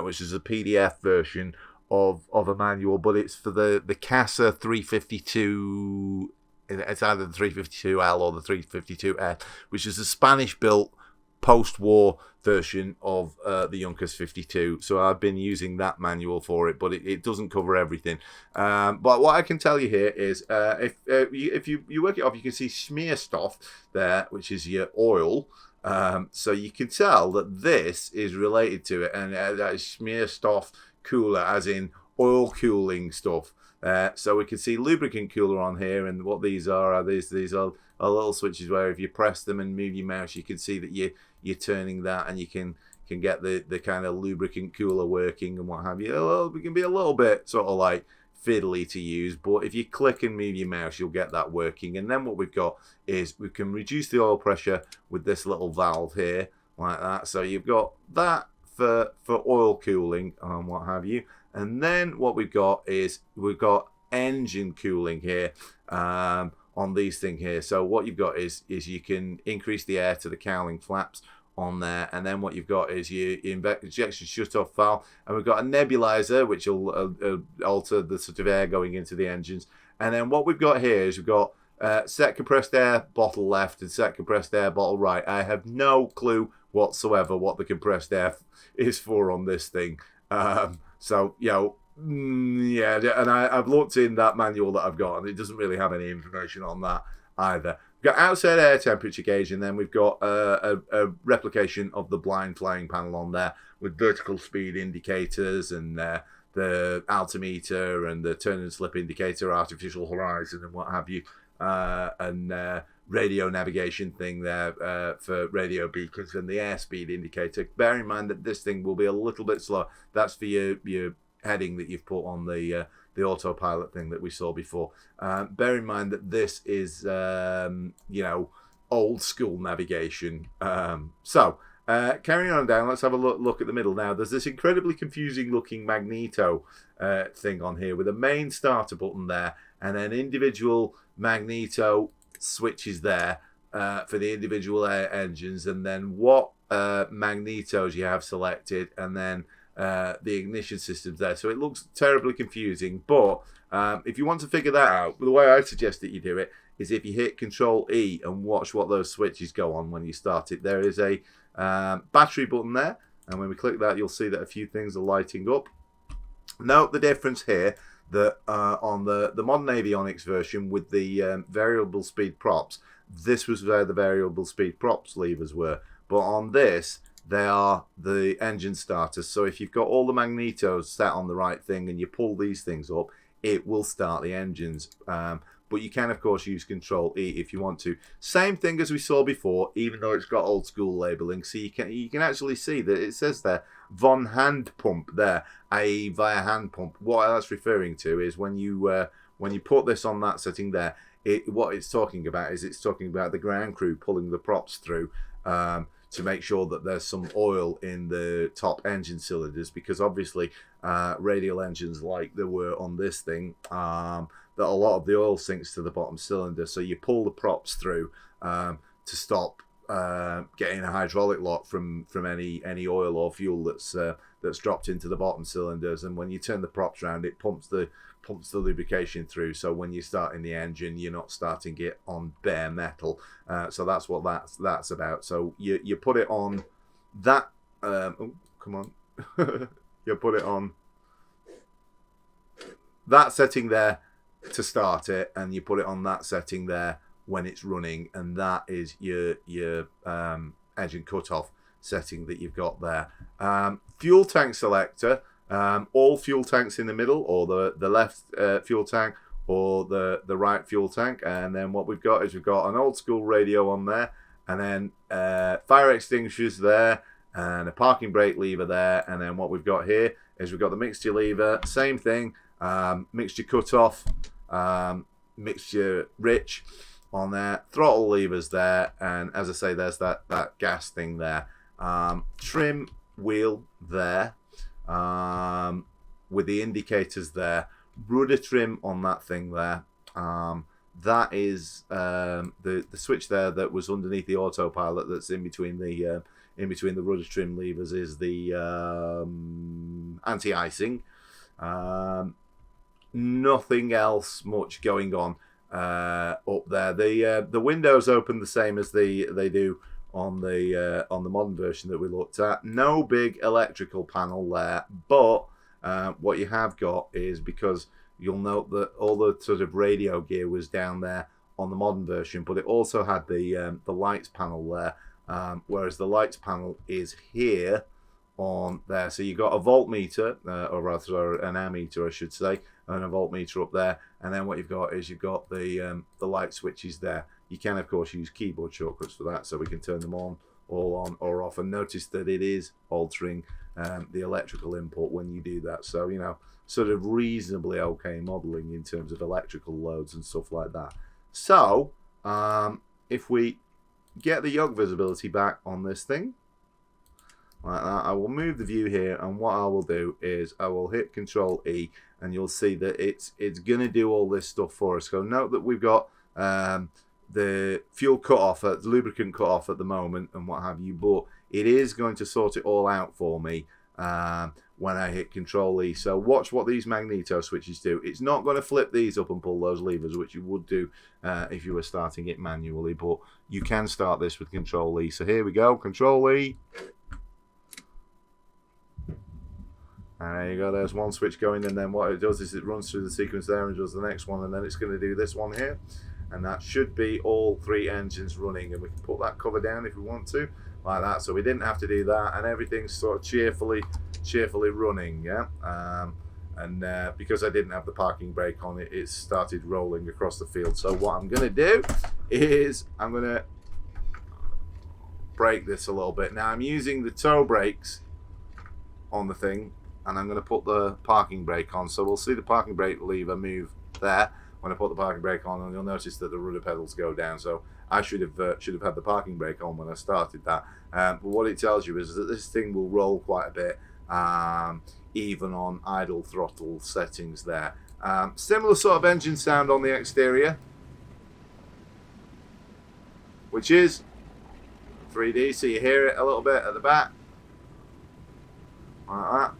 which is a PDF version of a manual, but it's for the CASA 352. It's either the 352L or the 352S, which is a Spanish-built post-war version of the Junkers 52. So I've been using that manual for it, but it doesn't cover everything. But what I can tell you here is, if you work it off, you can see smear stuff there, which is your oil. So you can tell that this is related to it, and that is smear stuff cooler, as in oil cooling stuff. So we can see lubricant cooler on here, and what these are these are little switches where if you press them and move your mouse, you can see that you're turning that, and you can get the kind of lubricant cooler working and what have you. It can be a little bit sort of like fiddly to use, but if you click and move your mouse, you'll get that working. And then what we've got is we can reduce the oil pressure with this little valve here, like that. So you've got that for oil cooling and what have you. And then what we've got is we've got engine cooling here on these things here. So what you've got is you can increase the air to the cowling flaps on there, and then what you've got is your injection shut-off valve, and we've got a nebulizer which will alter the sort of air going into the engines. And then what we've got here is we've got set compressed air bottle left and set compressed air bottle right. I have no clue whatsoever what the compressed air is for on this thing. So, you know, yeah, and I've looked in that manual that I've got, and it doesn't really have any information on that either. We've got outside air temperature gauge, and then we've got a replication of the blind flying panel on there with vertical speed indicators and the altimeter and the turn and slip indicator, artificial horizon and what have you, and radio navigation thing there for radio beacons, and the airspeed indicator. Bear in mind that this thing will be a little bit slow. That's for your heading that you've put on the autopilot thing that we saw before. Bear in mind that this is you know, old school navigation. So carrying on down, let's have a look at the middle now. There's this incredibly confusing looking magneto thing on here with a main starter button there, and then individual magneto switches there for the individual engines, and then what magnetos you have selected, and then the ignition systems there. So it looks terribly confusing, but if you want to figure that out, the way I suggest that you do it is if you hit Control E and watch what those switches go on when you start it. There is a battery button there, and when we click that, you'll see that a few things are lighting up. Note the difference here, that on the modern avionics version with the variable speed props, this was where the variable speed props levers were, but on this they are the engine starters. So if you've got all the magnetos set on the right thing and you pull these things up, it will start the engines. But you can of course use Control E if you want to. Same thing as we saw before, even though it's got old school labeling. So you can actually see that it says there von hand pump there, i.e. via hand pump. What that's referring to is when you put this on that setting there, what it's talking about is it's talking about the ground crew pulling the props through to make sure that there's some oil in the top engine cylinders, because obviously radial engines like there were on this thing, that a lot of the oil sinks to the bottom cylinder, so you pull the props through to stop getting a hydraulic lock from any oil or fuel that's dropped into the bottom cylinders. And when you turn the props around, it pumps the lubrication through, so when you're starting the engine, you're not starting it on bare metal. So that's what that's about. So you put it on that. Oh, come on. You put it on that setting there to start it, and you put it on that setting there when it's running, and that is your engine cutoff setting that you've got there. Fuel tank selector, all fuel tanks in the middle, or the left fuel tank, or the right fuel tank. And then what we've got is we've got an old school radio on there, and then fire extinguishers there, and a parking brake lever there. And then what we've got here is we've got the mixture lever, same thing, mixture cutoff, mixture rich on there, throttle levers there, and as I say, there's that gas thing there. Trim wheel there, with the indicators there, rudder trim on that thing there. That is the switch there that was underneath the autopilot that's in between the rudder trim levers is the anti-icing. Nothing else much going on up there. The windows open the same as they do on the modern version that we looked at. No big electrical panel there, but what you have got is, because you'll note that all the sort of radio gear was down there on the modern version, but it also had the lights panel there, whereas the lights panel is here on there. So you've got a voltmeter, or rather an ammeter I should say, and a voltmeter up there, and then what you've got is you've got the light switches there. You can of course use keyboard shortcuts for that, so we can turn them all on or off, and notice that it is altering the electrical input when you do that. So, you know, sort of reasonably okay modelling in terms of electrical loads and stuff like that. So if we get the yoke visibility back on this thing like that, I will move the view here, and what I will do is I will hit Control E, and you'll see that it's going to do all this stuff for us. So note that we've got the fuel cutoff, the lubricant cutoff at the moment and what have you, but it is going to sort it all out for me when I hit Control E. So watch what these magneto switches do. It's not going to flip these up and pull those levers, which you would do if you were starting it manually, but you can start this with Control E. So here we go, Control E. There you go, there's one switch going, and then what it does is it runs through the sequence there and does the next one, and then it's going to do this one here, and that should be all three engines running. And we can put that cover down if we want to, like that, so we didn't have to do that, and everything's sort of cheerfully running, yeah. And because I didn't have the parking brake on it, it started rolling across the field. So what I'm going to do is I'm going to brake this a little bit. Now I'm using the toe brakes on the thing, and I'm going to put the parking brake on. So we'll see the parking brake lever move there when I put the parking brake on, and you'll notice that the rudder pedals go down. So I should have had the parking brake on when I started that. But what it tells you is that this thing will roll quite a bit, even on idle throttle settings there. Similar sort of engine sound on the exterior, which is 3D, so you hear it a little bit at the back, like that.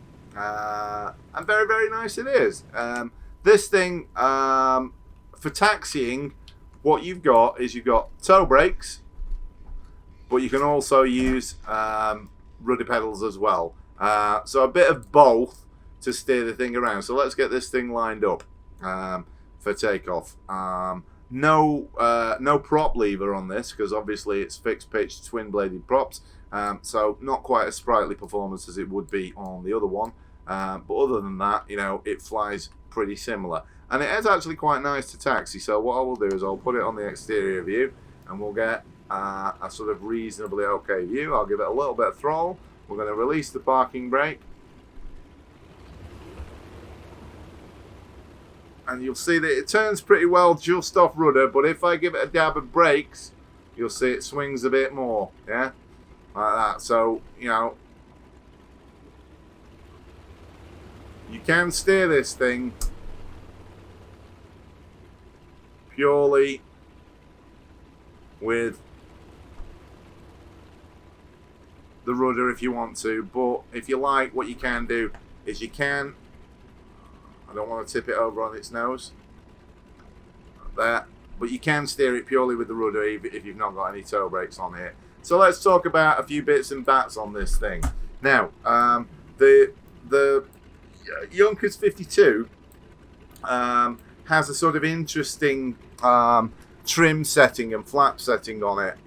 And very, very nice it is. This thing, for taxiing, what you've got is you've got toe brakes, but you can also use rudder pedals as well. So a bit of both to steer the thing around. So let's get this thing lined up for takeoff. No prop lever on this, because obviously it's fixed pitch twin bladed props, so not quite as sprightly performance as it would be on the other one, but other than that, you know, it flies pretty similar, and it is actually quite nice to taxi. So what I will do is I'll put it on the exterior view, and we'll get a sort of reasonably okay view. I'll give it a little bit of throttle. We're going to release the parking brake, and you'll see that it turns pretty well just off rudder, but if I give it a dab of brakes, you'll see it swings a bit more, yeah, like that. So, you know, you can steer this thing purely with the rudder if you want to, but if you like, what you can do is you can, I don't want to tip it over on its nose, like that, but you can steer it purely with the rudder if you've not got any toe brakes on here. So let's talk about a few bits and bats on this thing. Now, the Junkers 52 has a sort of interesting trim setting and flap setting on it,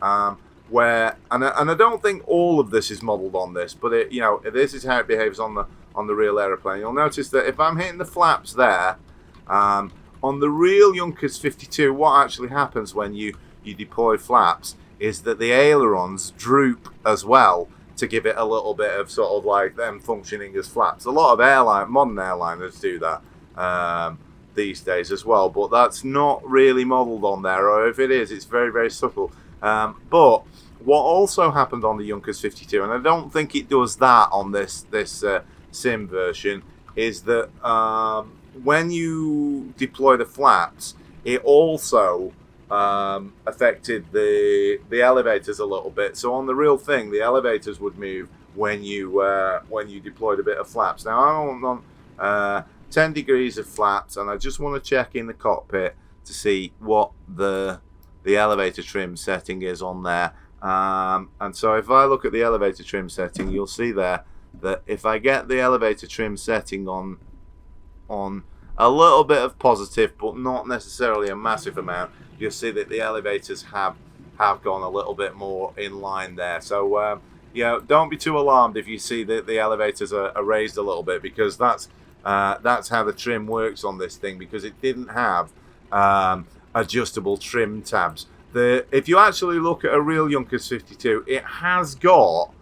where and I don't think all of this is modelled on this, but it, this is how it behaves on the real aeroplane. You'll notice that if I'm hitting the flaps there, on the real Junkers 52, what actually happens when you deploy flaps is that the ailerons droop as well to give it a little bit of sort of like them functioning as flaps. A lot of modern airliners do that these days as well, but that's not really modelled on there, or if it is, it's very, very subtle. But what also happened on the Junkers 52, and I don't think it does that on this sim version, is that when you deploy the flaps, it also affected the elevators a little bit. So on the real thing, the elevators would move when you deployed a bit of flaps. Now I'm on 10 degrees of flaps, and I just want to check in the cockpit to see what the elevator trim setting is on there. And so if I look at the elevator trim setting, you'll see there that if I get the elevator trim setting on a little bit of positive, but not necessarily a massive amount, you'll see that the elevators have gone a little bit more in line there. So don't be too alarmed if you see that the elevators are raised a little bit, because that's how the trim works on this thing, because it didn't have adjustable trim tabs. If you actually look at a real Junkers 52, it has got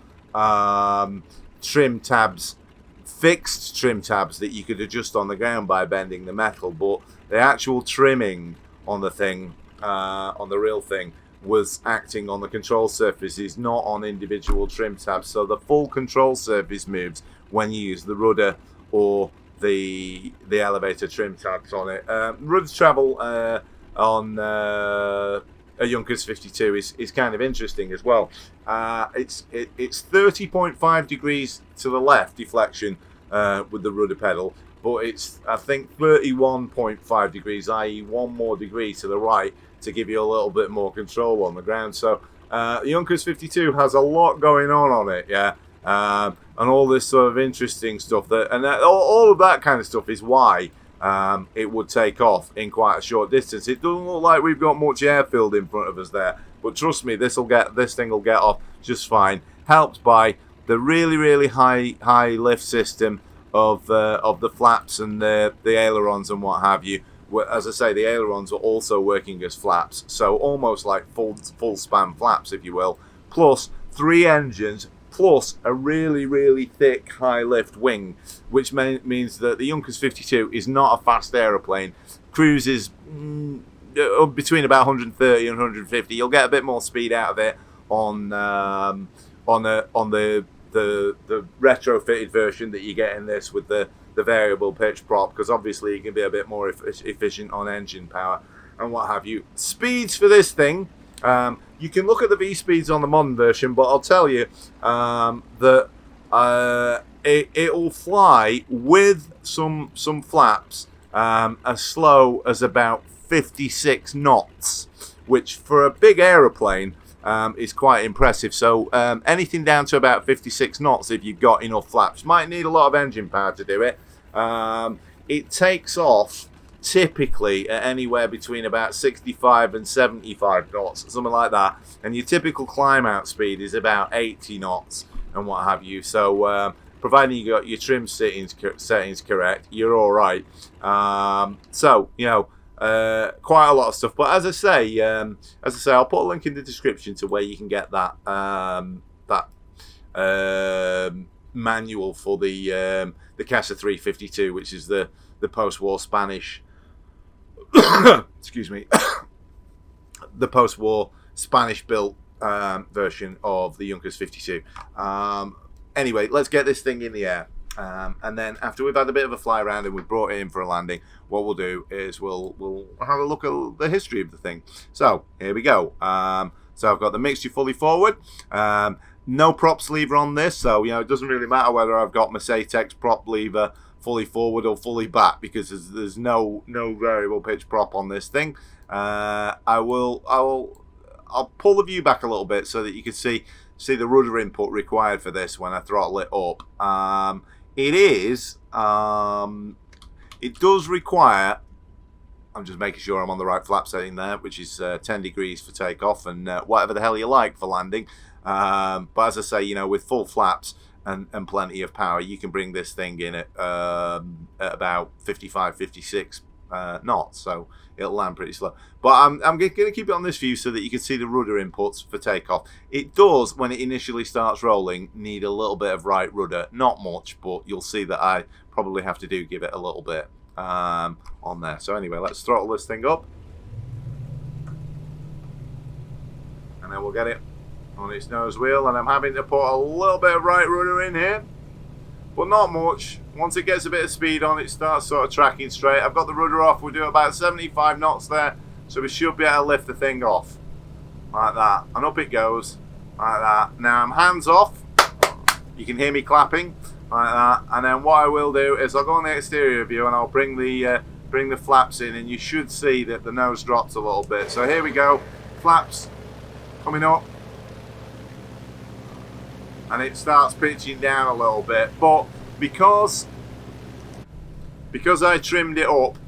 trim tabs, fixed trim tabs that you could adjust on the ground by bending the metal, but the actual trimming on the thing, on the real thing, was acting on the control surfaces, not on individual trim tabs. So the full control surface moves when you use the rudder or the elevator trim tabs on it. Rudder travel on a Junkers 52 is kind of interesting as well. It's 30.5 degrees to the left deflection with the rudder pedal, but it's, I think, 31.5 degrees, i.e. one more degree to the right to give you a little bit more control on the ground. So the Junkers 52 has a lot going on it, yeah. And all this sort of interesting stuff, all of that kind of stuff is why it would take off in quite a short distance. It doesn't look like we've got much airfield in front of us there, but trust me, this thing will get off just fine. Helped by the really, really high lift system of the flaps and the ailerons and what have you. As I say, the ailerons are also working as flaps, so almost like full span flaps, if you will. Plus 3 engines, plus a really, really thick high lift wing, which means that the Junkers 52 is not a fast aeroplane. Cruises between about 130 and 150. You'll get a bit more speed out of it on the retrofitted version that you get in this with the variable pitch prop, because obviously you can be a bit more efficient on engine power and what have you. Speeds for this thing, you can look at the V speeds on the modern version, but I'll tell you that it will fly with some flaps as slow as about 56 knots, which for a big aeroplane is quite impressive. So anything down to about 56 knots, if you've got enough flaps. Might need a lot of engine power to do it. It takes off typically at anywhere between about 65 and 75 knots, something like that, and your typical climb out speed is about 80 knots and what have you. So providing you got your trim settings correct, you're all right. So quite a lot of stuff, but as I say, I'll put a link in the description to where you can get that manual for the Casa 352, which is the post-war Spanish excuse me, the post-war Spanish-built version of the Junkers 52. Anyway, let's get this thing in the air. And then after we've had a bit of a fly around and we've brought it in for a landing, what we'll do is we'll have a look at the history of the thing. So here we go. So I've got the mixture fully forward. No props lever on this, so it doesn't really matter whether I've got my Satex prop lever fully forward or fully back, because there's no variable pitch prop on this thing. I'll pull the view back a little bit so that you can see the rudder input required for this when I throttle it up. It is It does require, I'm just making sure I'm on the right flap setting there, which is 10 degrees for takeoff and whatever the hell you like for landing. But as I say, you know, with full flaps and plenty of power, you can bring this thing in at about 55, 56 knots, so it'll land pretty slow. But I'm going to keep it on this view so that you can see the rudder inputs for takeoff. It does, when it initially starts rolling, need a little bit of right rudder. Not much, but you'll see that I probably have to give it a little bit on there. So anyway, let's throttle this thing up, and then we'll get it on its nose wheel. And I'm having to put a little bit of right rudder in here, but not much. Once it gets a bit of speed on, it starts sort of tracking straight. I've got the rudder off. We'll do about 75 knots there, so we should be able to lift the thing off like that, and up it goes like that. Now I'm hands off. You can hear me clapping like that. And then what I will do is I'll go on the exterior view and I'll bring the flaps in, and you should see that the nose drops a little bit. So here we go, flaps coming up, and it starts pitching down a little bit, but because I trimmed it up,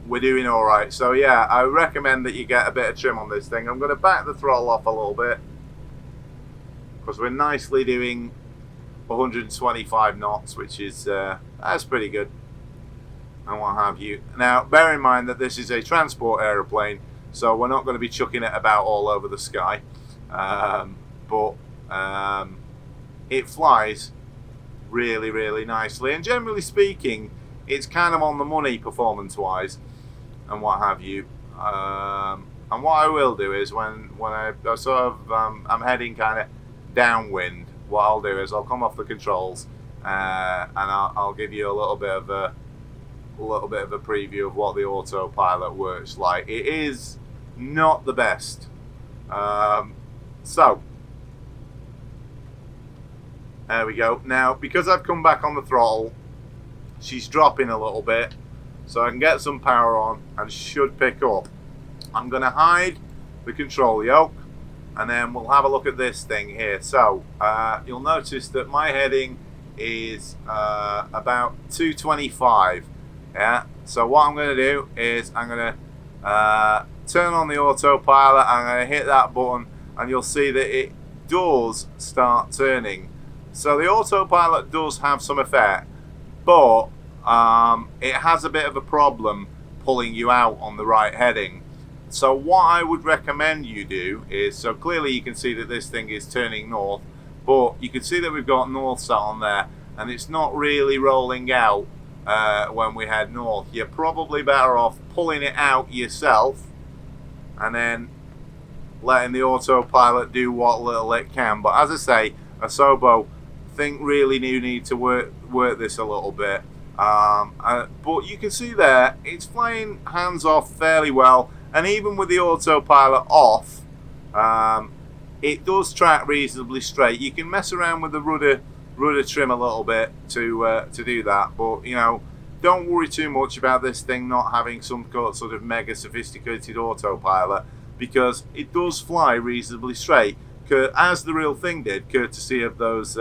we're doing all right. So yeah, I recommend that you get a bit of trim on this thing. I'm going to back the throttle off a little bit because we're nicely doing 125 knots, which is that's pretty good, and what have you. Now bear in mind that this is a transport aeroplane, so we're not going to be chucking it about all over the sky, but it flies really, really nicely, and generally speaking, it's kind of on the money performance wise and what have you. And what I will do is when I sort of I'm heading kind of downwind, what I'll do is I'll come off the controls and I'll give you a little bit of a preview of what the autopilot works like. It is not the best. So there we go. Now, because I've come back on the throttle, she's dropping a little bit, so I can get some power on and should pick up. I'm going to hide the control yoke, and then we'll have a look at this thing here. So you'll notice that my heading is about 225. Yeah. So what I'm going to do is I'm going to turn on the autopilot. I'm going to hit that button, and you'll see that it does start turning. So the autopilot does have some effect, but it has a bit of a problem pulling you out on the right heading. So what I would recommend you do is, so clearly you can see that this thing is turning north, but you can see that we've got north set on there, and it's not really rolling out when we head north. You're probably better off pulling it out yourself and then letting the autopilot do what little it can. But as I say, Asobo think really do need to work this a little bit. But you can see there, it's flying hands off fairly well, and even with the autopilot off, it does track reasonably straight. You can mess around with the rudder trim a little bit to do that, but you know, don't worry too much about this thing not having some sort of mega sophisticated autopilot, because it does fly reasonably straight, as the real thing did, courtesy of those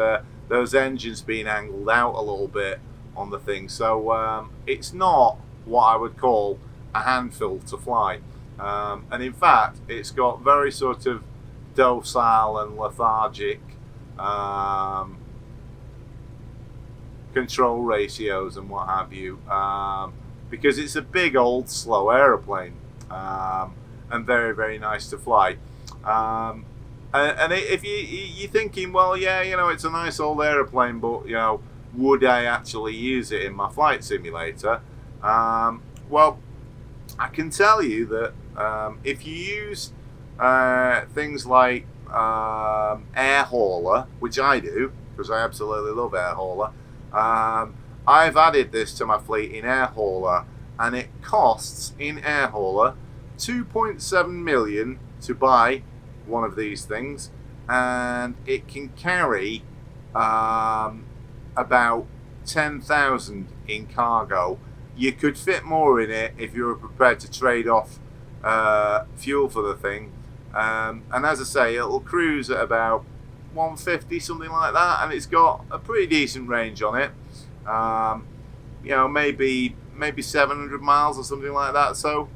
engines being angled out a little bit on the thing. So it's not what I would call a handful to fly, and in fact it's got very sort of docile and lethargic control ratios and what have you, because it's a big old slow aeroplane, and very, very nice to fly. And if you're thinking, well, yeah, you know, it's a nice old aeroplane, but, you know, would I actually use it in my flight simulator? Well, I can tell you that if you use things like air hauler, which I do, because I absolutely love air hauler, I've added this to my fleet in air hauler, and it costs in air hauler 2.7 million to buy one of these things, and it can carry about 10,000 in cargo. You could fit more in it if you were prepared to trade off fuel for the thing, and as I say, it'll cruise at about 150, something like that, and it's got a pretty decent range on it. You know, maybe maybe 700 miles or something like that. So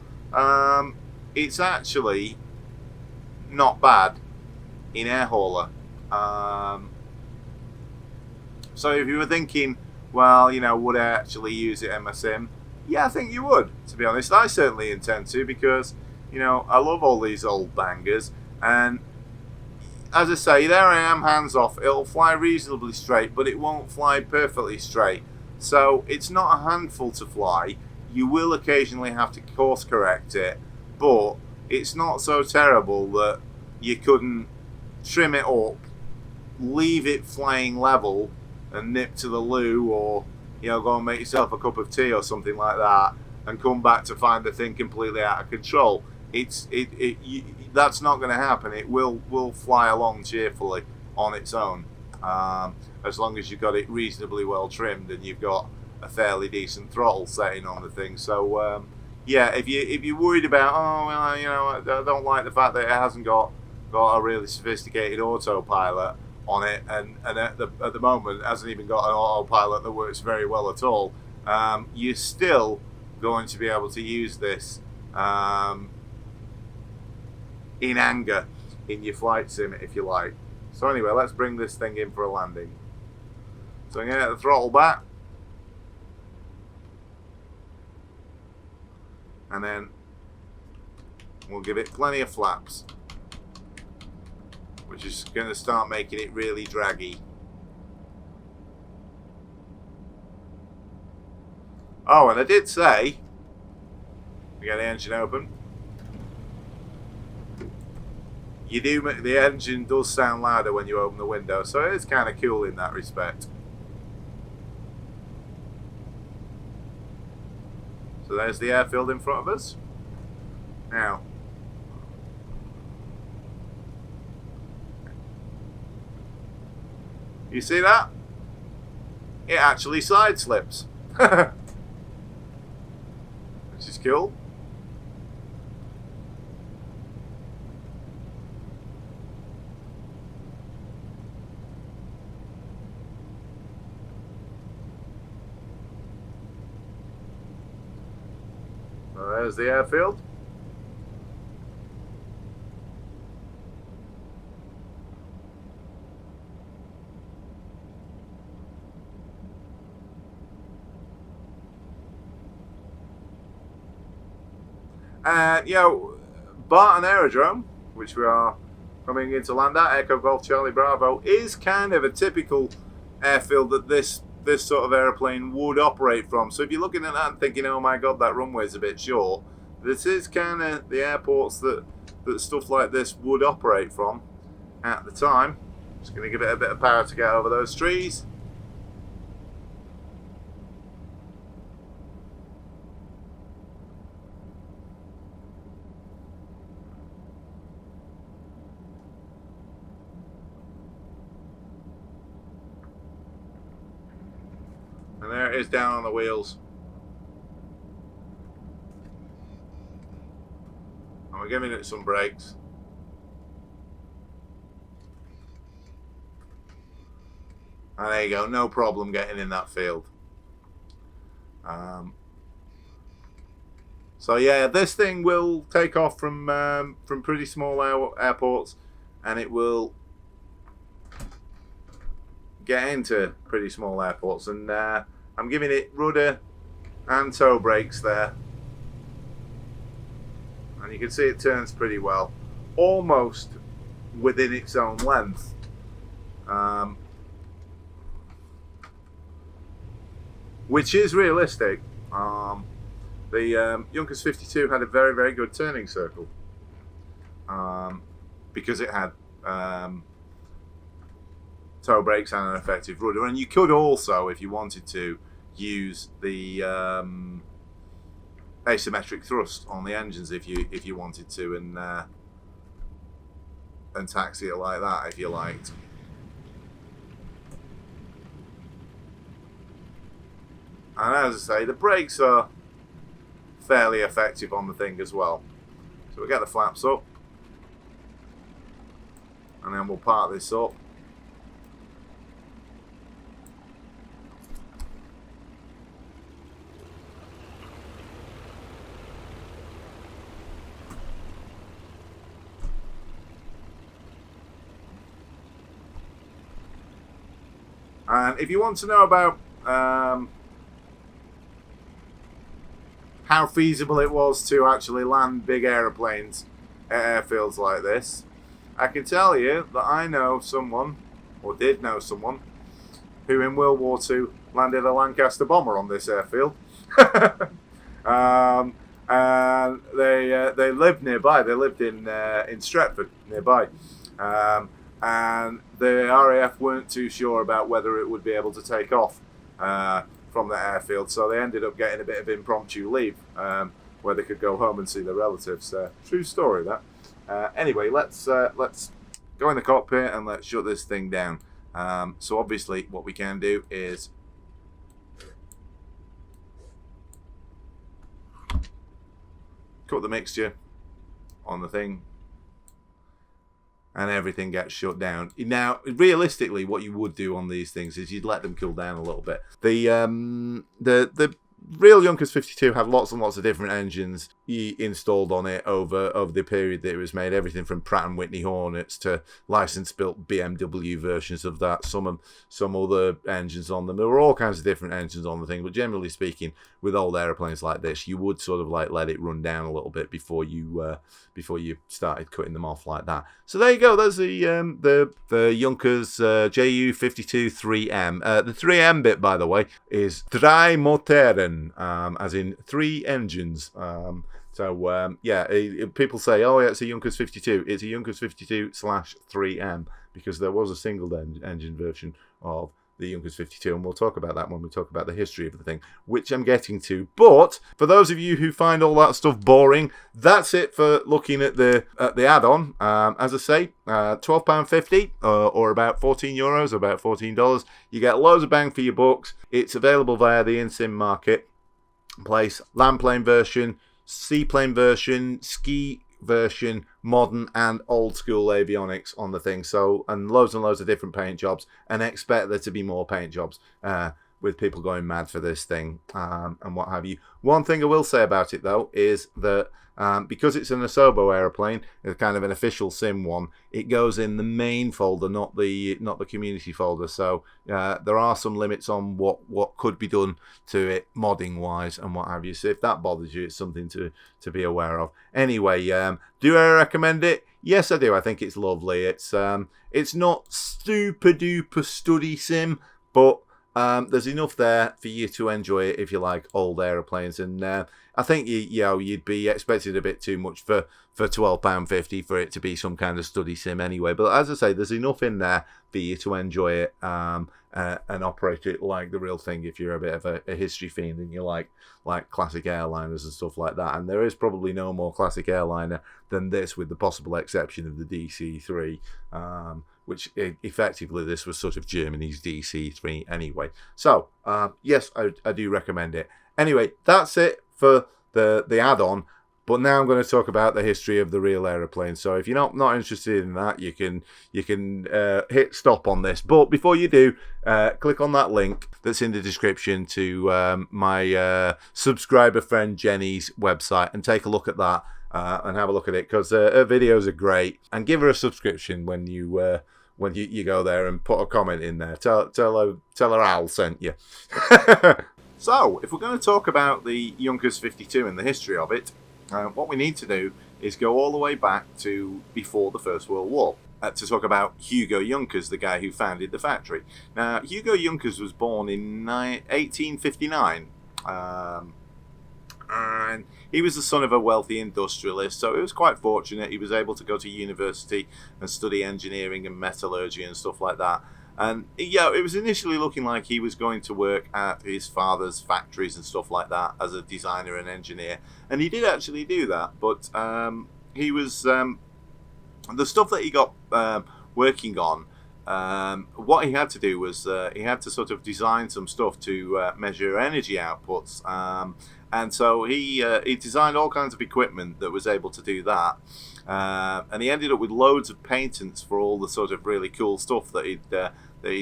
it's actually not bad in air hauler. So if you were thinking, well, you know, would I actually use it in my sim? Yeah, I think you would, to be honest. I certainly intend to, because, you know, I love all these old bangers. And as I say, there I am, hands off. It'll fly reasonably straight, but it won't fly perfectly straight. So it's not a handful to fly. You will occasionally have to course correct it, but it's not so terrible that you couldn't trim it up, leave it flying level, and nip to the loo, or, you know, go and make yourself a cup of tea or something like that, and come back to find the thing completely out of control. That's not going to happen. It will fly along cheerfully on its own, as long as you've got it reasonably well trimmed and you've got a fairly decent throttle setting on the thing. So yeah, if you're worried about, oh, well, you know, I don't like the fact that it hasn't got a really sophisticated autopilot on it, and at the moment hasn't even got an autopilot that works very well at all, you're still going to be able to use this in anger in your flight sim, if you like. So anyway, let's bring this thing in for a landing. So I'm going to get the throttle back, and then we'll give it plenty of flaps, which is going to start making it really draggy. Oh, and I did say, we get the engine open. The engine does sound louder when you open the window, so it is kind of cool in that respect. So there's the airfield in front of us. Now, you see that? It actually side slips. Which is cool. So there's the airfield. And, you know, Barton Aerodrome, which we are coming in to land at, Echo Golf Charlie Bravo, is kind of a typical airfield that this sort of aeroplane would operate from. So if you're looking at that and thinking, oh my god, that runway's a bit short, this is kind of the airports that stuff like this would operate from at the time. Just going to give it a bit of power to get over those trees. And there it is down on the wheels. And we're giving it some brakes. And there you go, no problem getting in that field. So yeah, this thing will take off from pretty small airports, and it will get into pretty small airports, and I'm giving it rudder and toe brakes there, and you can see it turns pretty well, almost within its own length, which is realistic. The Junkers 52 had a very, very good turning circle, because it had toe brakes and an effective rudder, and you could also, if you wanted to, use the asymmetric thrust on the engines if you wanted to, and taxi it like that if you liked. And as I say, the brakes are fairly effective on the thing as well. So we get the flaps up, and then we'll park this up. And if you want to know about how feasible it was to actually land big aeroplanes at airfields like this, I can tell you that I know someone, or did know someone, who in World War II landed a Lancaster bomber on this airfield. And they lived nearby. They lived in Stretford nearby. And the RAF weren't too sure about whether it would be able to take off from the airfield, so they ended up getting a bit of impromptu leave where they could go home and see their relatives. True story, that. Anyway, let's go in the cockpit and let's shut this thing down. So obviously what we can do is cut the mixture on the thing, and everything gets shut down. Now, realistically, what you would do on these things is you'd let them cool down a little bit. The real Junkers 52 had lots and lots of different engines installed on it over the period that it was made. Everything from Pratt & Whitney Hornets to license-built BMW versions of that. Some other engines on them. There were all kinds of different engines on the thing, but generally speaking, with old aeroplanes like this, you would sort of like let it run down a little bit before you started cutting them off like that. So there you go. There's the Junkers Ju52 3M. The 3M bit, by the way, is Drei Motoren, as in 3 engines. People say, oh yeah, it's a Junkers 52. It's a Junkers 52/3M because there was a single engine version of the Junkers 52, and we'll talk about that when we talk about the history of the thing, which I'm getting to. But for those of you who find all that stuff boring, that's it for looking at the add-on. As I say, £12.50 or about €14, about $14. You get loads of bang for your bucks. It's available via the in-sim marketplace, land plane version, seaplane version, ski version, modern and old school avionics on the thing. So, and loads of different paint jobs, and expect there to be more paint jobs with people going mad for this thing and what have you. One thing I will say about it though is that because it's an Asobo aeroplane, it's kind of an official sim one, it goes in the main folder, not the community folder. So there are some limits on what could be done to it modding wise and what have you. So if that bothers you, it's something to be aware of. Anyway, do I recommend it? Yes, I do. I think it's lovely. It's not super duper study sim, but there's enough there for you to enjoy it if you like old aeroplanes. And I think you'd be expecting a bit too much for £12.50 for it to be some kind of study sim anyway. But as I say, there's enough in there for you to enjoy it and operate it like the real thing if you're a bit of a history fiend and you like classic airliners and stuff like that. And there is probably no more classic airliner than this, with the possible exception of the DC-3, which effectively this was sort of Germany's DC-3 anyway. So yes, I do recommend it. Anyway, that's it for the add-on. But now I'm going to talk about the history of the real aeroplane. So if you're not interested in that, you can hit stop on this. But before you do, click on that link that's in the description to my subscriber friend Jenny's website and take a look at that and have a look at it, because her videos are great. And give her a subscription when you go there and put a comment in there. Tell her Al sent you. So if we're going to talk about the Junkers 52 and the history of it, what we need to do is go all the way back to before the First World War to talk about Hugo Junkers, the guy who founded the factory. Now, Hugo Junkers was born in 1859, and he was the son of a wealthy industrialist, so he was quite fortunate. He was able to go to university and study engineering and metallurgy and stuff like that. And yeah, it was initially looking like he was going to work at his father's factories and stuff like that as a designer and engineer. And he did actually do that, but he was the stuff that he got working on. What he had to do was he had to sort of design some stuff to measure energy outputs. And so he designed all kinds of equipment that was able to do that. And he ended up with loads of patents for all the sort of really cool stuff that he'd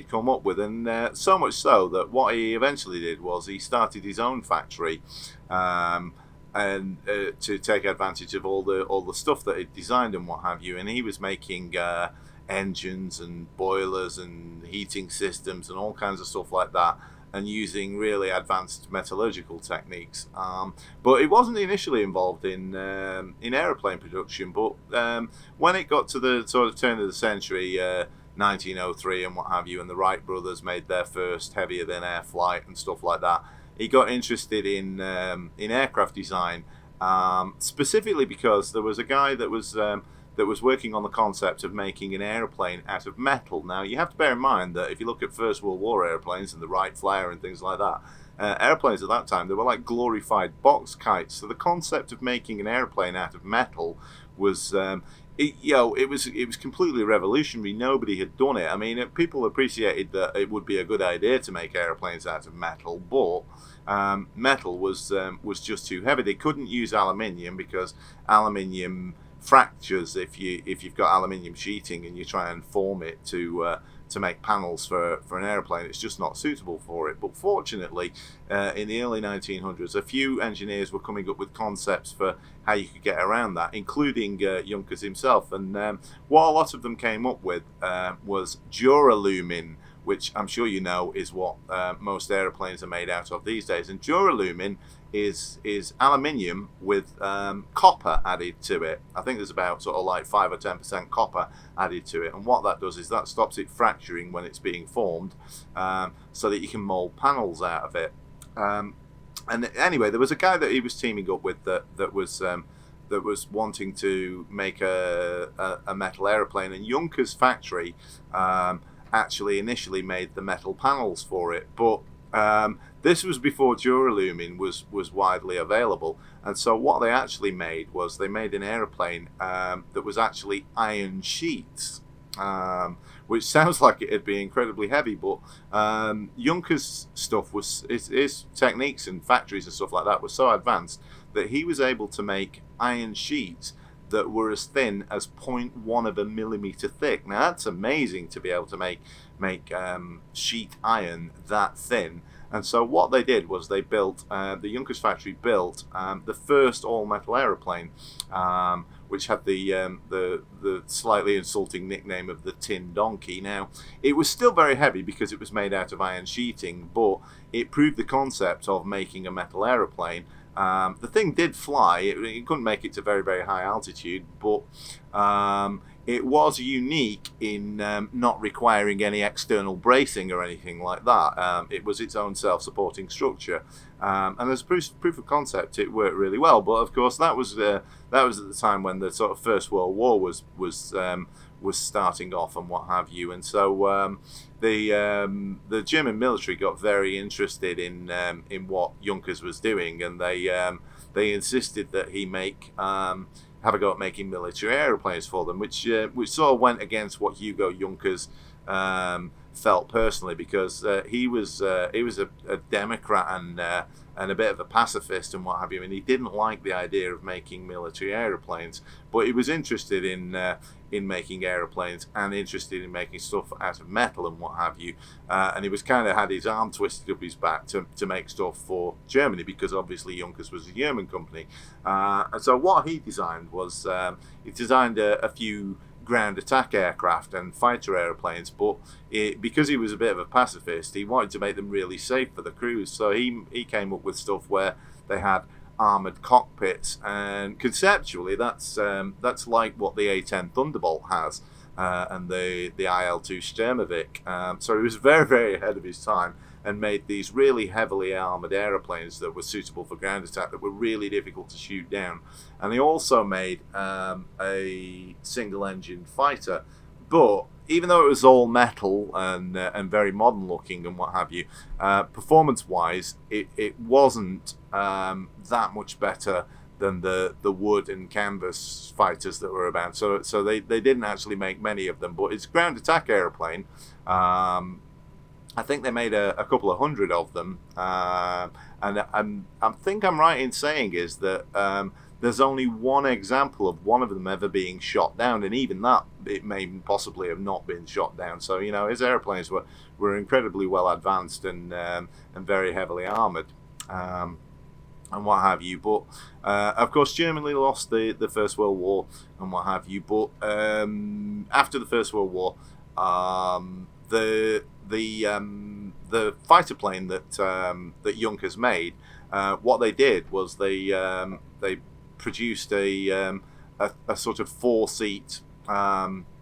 come up with, and so much so that what he eventually did was he started his own factory, and and to take advantage of all the stuff that he'd designed and what have you. And he was making engines and boilers and heating systems and all kinds of stuff like that, and using really advanced metallurgical techniques. But it wasn't initially involved in aeroplane production. But when it got to the sort of turn of the century, 1903 and what have you, and the Wright brothers made their first heavier than air flight and stuff like that, he got interested in aircraft design, specifically because there was a guy that was working on the concept of making an aeroplane out of metal. Now, you have to bear in mind that if you look at First World War airplanes and the Wright Flyer and things like that, airplanes at that time, they were like glorified box kites. So the concept of making an airplane out of metal was, it was completely revolutionary. Nobody had done it. I mean, people appreciated that it would be a good idea to make airplanes out of metal, but metal was just too heavy. They couldn't use aluminium because aluminium fractures if you've got aluminium sheeting and you try and form it to make panels for an airplane. It's just not suitable for it. But fortunately, in the early 1900s, a few engineers were coming up with concepts for how you could get around that, including Junkers himself. And what a lot of them came up with was duralumin, which I'm sure you know is what most airplanes are made out of these days. And duralumin is aluminium with copper added to it. I think there's about sort of like 5 or 10% copper added to it. And what that does is that stops it fracturing when it's being formed, so that you can mold panels out of it. And anyway, there was a guy that he was teaming up with that was wanting to make a metal aeroplane, and Junkers' factory actually initially made the metal panels for it, but this was before duralumin was widely available. And so what they actually made was they made an aeroplane that was actually iron sheets, which sounds like it'd be incredibly heavy, but Junkers' stuff his techniques and factories and stuff like that were so advanced that he was able to make iron sheets that were as thin as 0.1 of a millimeter thick. Now that's amazing to be able to make sheet iron that thin. And so what they did was they built, the Junkers factory built the first all-metal aeroplane, which had the slightly insulting nickname of the Tin Donkey. Now, it was still very heavy because it was made out of iron sheeting, but it proved the concept of making a metal aeroplane. The thing did fly. It couldn't make it to very, very high altitude, but it was unique in not requiring any external bracing or anything like that. It was its own self-supporting structure, and as proof of concept, it worked really well. But of course, that was at the time when the sort of First World War was starting off and what have you, and so the German military got very interested in what Junkers was doing, and they insisted that he have a go at making military aeroplanes for them, which sort of went against what Hugo Junkers felt personally, because he was a Democrat and a bit of a pacifist and what have you, and he didn't like the idea of making military aeroplanes, but he was interested in making aeroplanes and interested in making stuff out of metal and what have you, and he was kind of had his arm twisted up his back to make stuff for Germany, because obviously Junkers was a German company. And so what he designed was he designed a few ground attack aircraft and fighter airplanes, but because he was a bit of a pacifist, he wanted to make them really safe for the crews. So he came up with stuff where they had armored cockpits, and conceptually that's like what the A-10 Thunderbolt has, and the IL-2 Sturmovik. So he was very, very ahead of his time and made these really heavily armored aeroplanes that were suitable for ground attack, that were really difficult to shoot down. And he also made a single-engine fighter. But even though it was all metal and very modern looking and what have you, performance-wise, it wasn't that much better than the wood and canvas fighters that were about. So they didn't actually make many of them. But it's a ground attack aeroplane. I think they made a couple of hundred of them, and I think I'm right in saying is that there's only one example of one of them ever being shot down, and even that, it may possibly have not been shot down. So his airplanes were incredibly well advanced and very heavily armored. and what have you. But of course, Germany lost the First World War and what have you. But after the First World War, the fighter plane that Junkers made, what they did was they produced a sort of 4-seat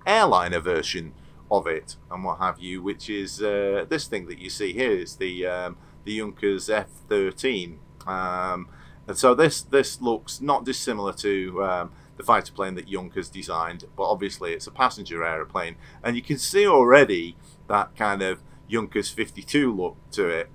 airliner version of it and what have you, which is this thing that you see here is the Junkers F-13. And so this looks not dissimilar to the fighter plane that Junkers designed, but obviously it's a passenger aeroplane, and you can see already that kind of Junkers 52 look to it,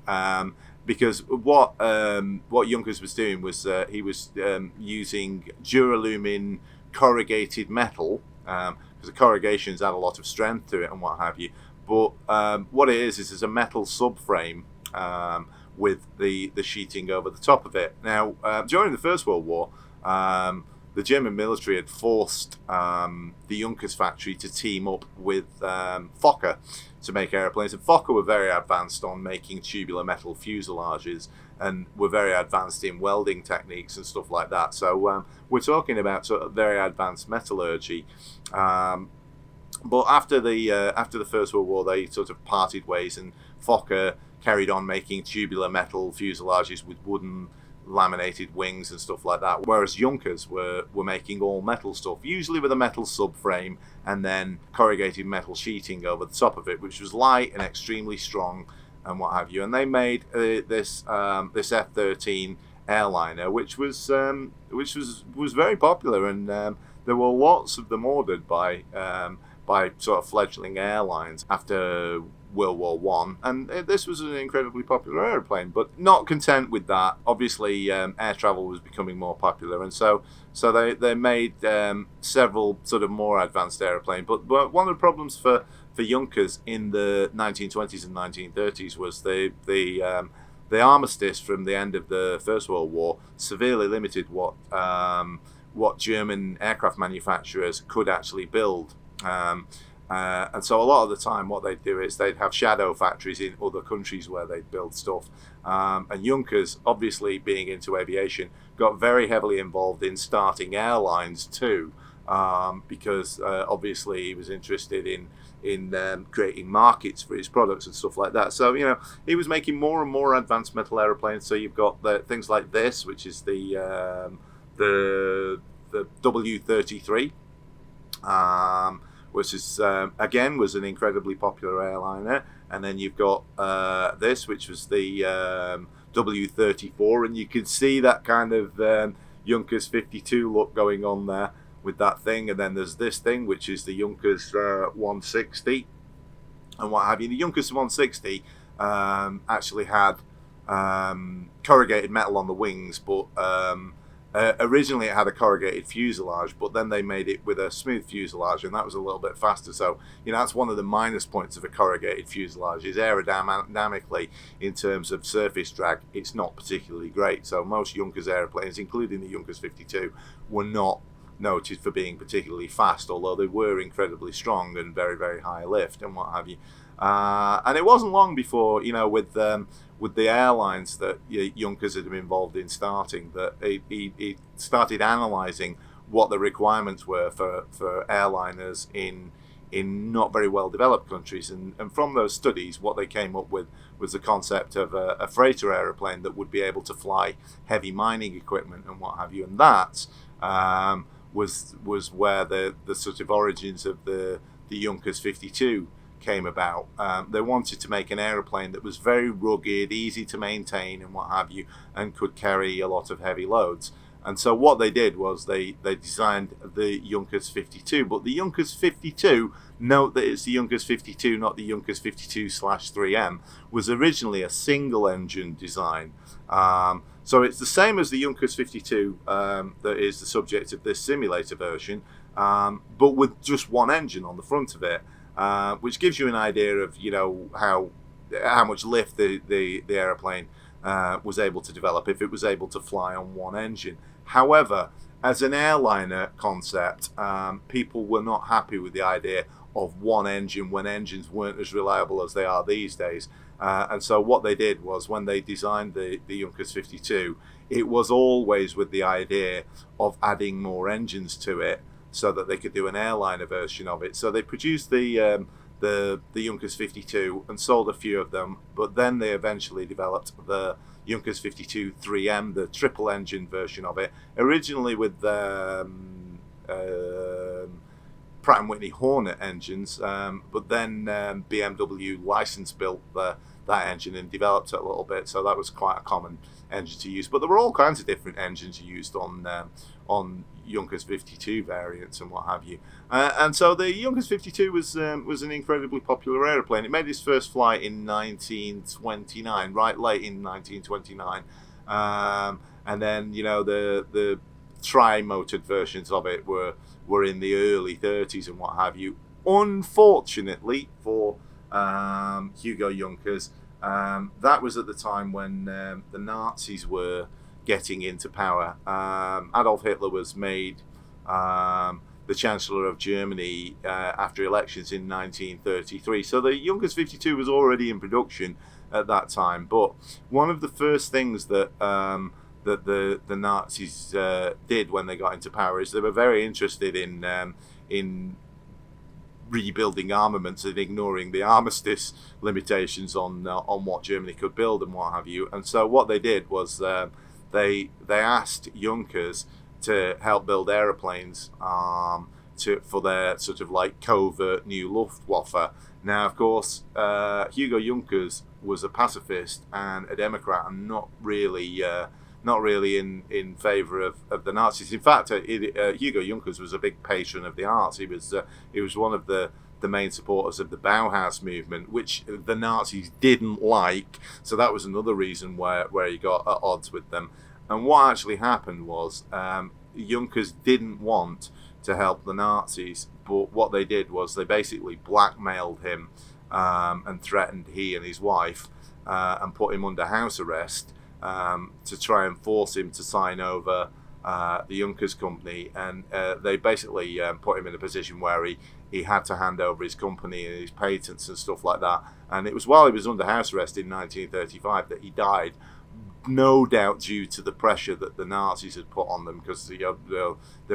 because what Junkers was doing was he was using duralumin corrugated metal, because the corrugations add a lot of strength to it and what have you. But what it is a metal subframe with the sheeting over the top of it. Now, during the First World War, the German military had forced the Junkers factory to team up with Fokker to make airplanes. And Fokker were very advanced on making tubular metal fuselages and were very advanced in welding techniques and stuff like that. So we're talking about sort of very advanced metallurgy. But after the First World War, they sort of parted ways, and Fokker carried on making tubular metal fuselages with wooden laminated wings and stuff like that, whereas Junkers were making all metal stuff, usually with a metal subframe and then corrugated metal sheeting over the top of it, which was light and extremely strong and what have you. And they made this F-13 airliner, which was very popular, and there were lots of them ordered by sort of fledgling airlines after World War One, and this was an incredibly popular airplane. But not content with that, obviously air travel was becoming more popular, and so they made several sort of more advanced airplanes. But one of the problems for Junkers in the 1920s and 1930s was the armistice from the end of the First World War severely limited what German aircraft manufacturers could actually build. And so a lot of the time what they'd do is they'd have shadow factories in other countries where they'd build stuff. And Junkers, obviously being into aviation, got very heavily involved in starting airlines too, because obviously he was interested in creating markets for his products and stuff like that. So, he was making more and more advanced metal aeroplanes. So you've got things like this, which is the W33. Which is again was an incredibly popular airliner, and then you've got this, which was the W34, and you can see that kind of Junkers 52 look going on there with that thing. And then there's this thing, which is the Junkers 160 and what have you. The Junkers 160 actually had corrugated metal on the wings, but originally it had a corrugated fuselage, but then they made it with a smooth fuselage, and that was a little bit faster. So that's one of the minus points of a corrugated fuselage, is aerodynamically, in terms of surface drag, it's not particularly great. So most Junkers airplanes, including the Junkers 52, were not noted for being particularly fast, although they were incredibly strong and very, very high lift and what have you. And it wasn't long before, with the airlines that Junkers had been involved in starting, that he started analysing what the requirements were for airliners in not very well developed countries, and from those studies what they came up with was the concept of a freighter aeroplane that would be able to fly heavy mining equipment and what have you. And that was where the sort of origins of the Junkers 52 came about. They wanted to make an aeroplane that was very rugged, easy to maintain and what have you, and could carry a lot of heavy loads. And so what they did was they designed the Junkers 52. But the Junkers 52, note that it's the Junkers 52, not the Junkers 52/3M, was originally a single engine design. So it's the same as the Junkers 52 that is the subject of this simulator version, but with just one engine on the front of it. Which gives you an idea of how much lift the aeroplane was able to develop if it was able to fly on one engine. However, as an airliner concept, people were not happy with the idea of one engine when engines weren't as reliable as they are these days. And so what they did was, when they designed the Junkers 52, it was always with the idea of adding more engines to it so that they could do an airliner version of it. So they produced the Junkers 52 and sold a few of them, but then they eventually developed the Junkers 52 3M, the triple engine version of it, originally with Pratt & Whitney Hornet engines, but then BMW license built that engine and developed it a little bit, so that was quite a common engine to use. But there were all kinds of different engines used on Junkers 52 variants and what have you. And so the Junkers 52 was an incredibly popular aeroplane. It made its first flight in 1929, right late in 1929, and then the tri-motored versions of it were in the early 30s and what have you. Unfortunately for Hugo Junkers, that was at the time when the Nazis were getting into power. Adolf Hitler was made the Chancellor of Germany after elections in 1933. So the Junkers 52 was already in production at that time. But one of the first things that the Nazis did when they got into power is they were very interested in rebuilding armaments and ignoring the armistice limitations on what Germany could build and what have you. And so what they did was they asked Junkers to help build aeroplanes for their sort of like covert new Luftwaffe. Now, of course, Hugo Junkers was a pacifist and a Democrat, and not really in favour of the Nazis. In fact, Hugo Junkers was a big patron of the arts. He was one of the main supporters of the Bauhaus movement, which the Nazis didn't like. So that was another reason where he got at odds with them. And what actually happened was Junkers didn't want to help the Nazis, but what they did was they basically blackmailed him and threatened he and his wife and put him under house arrest to try and force him to sign over the Junkers company. And they basically put him in a position where he had to hand over his company and his patents and stuff like that. And it was while he was under house arrest in 1935 that he died, no doubt due to the pressure that the Nazis had put on them, because they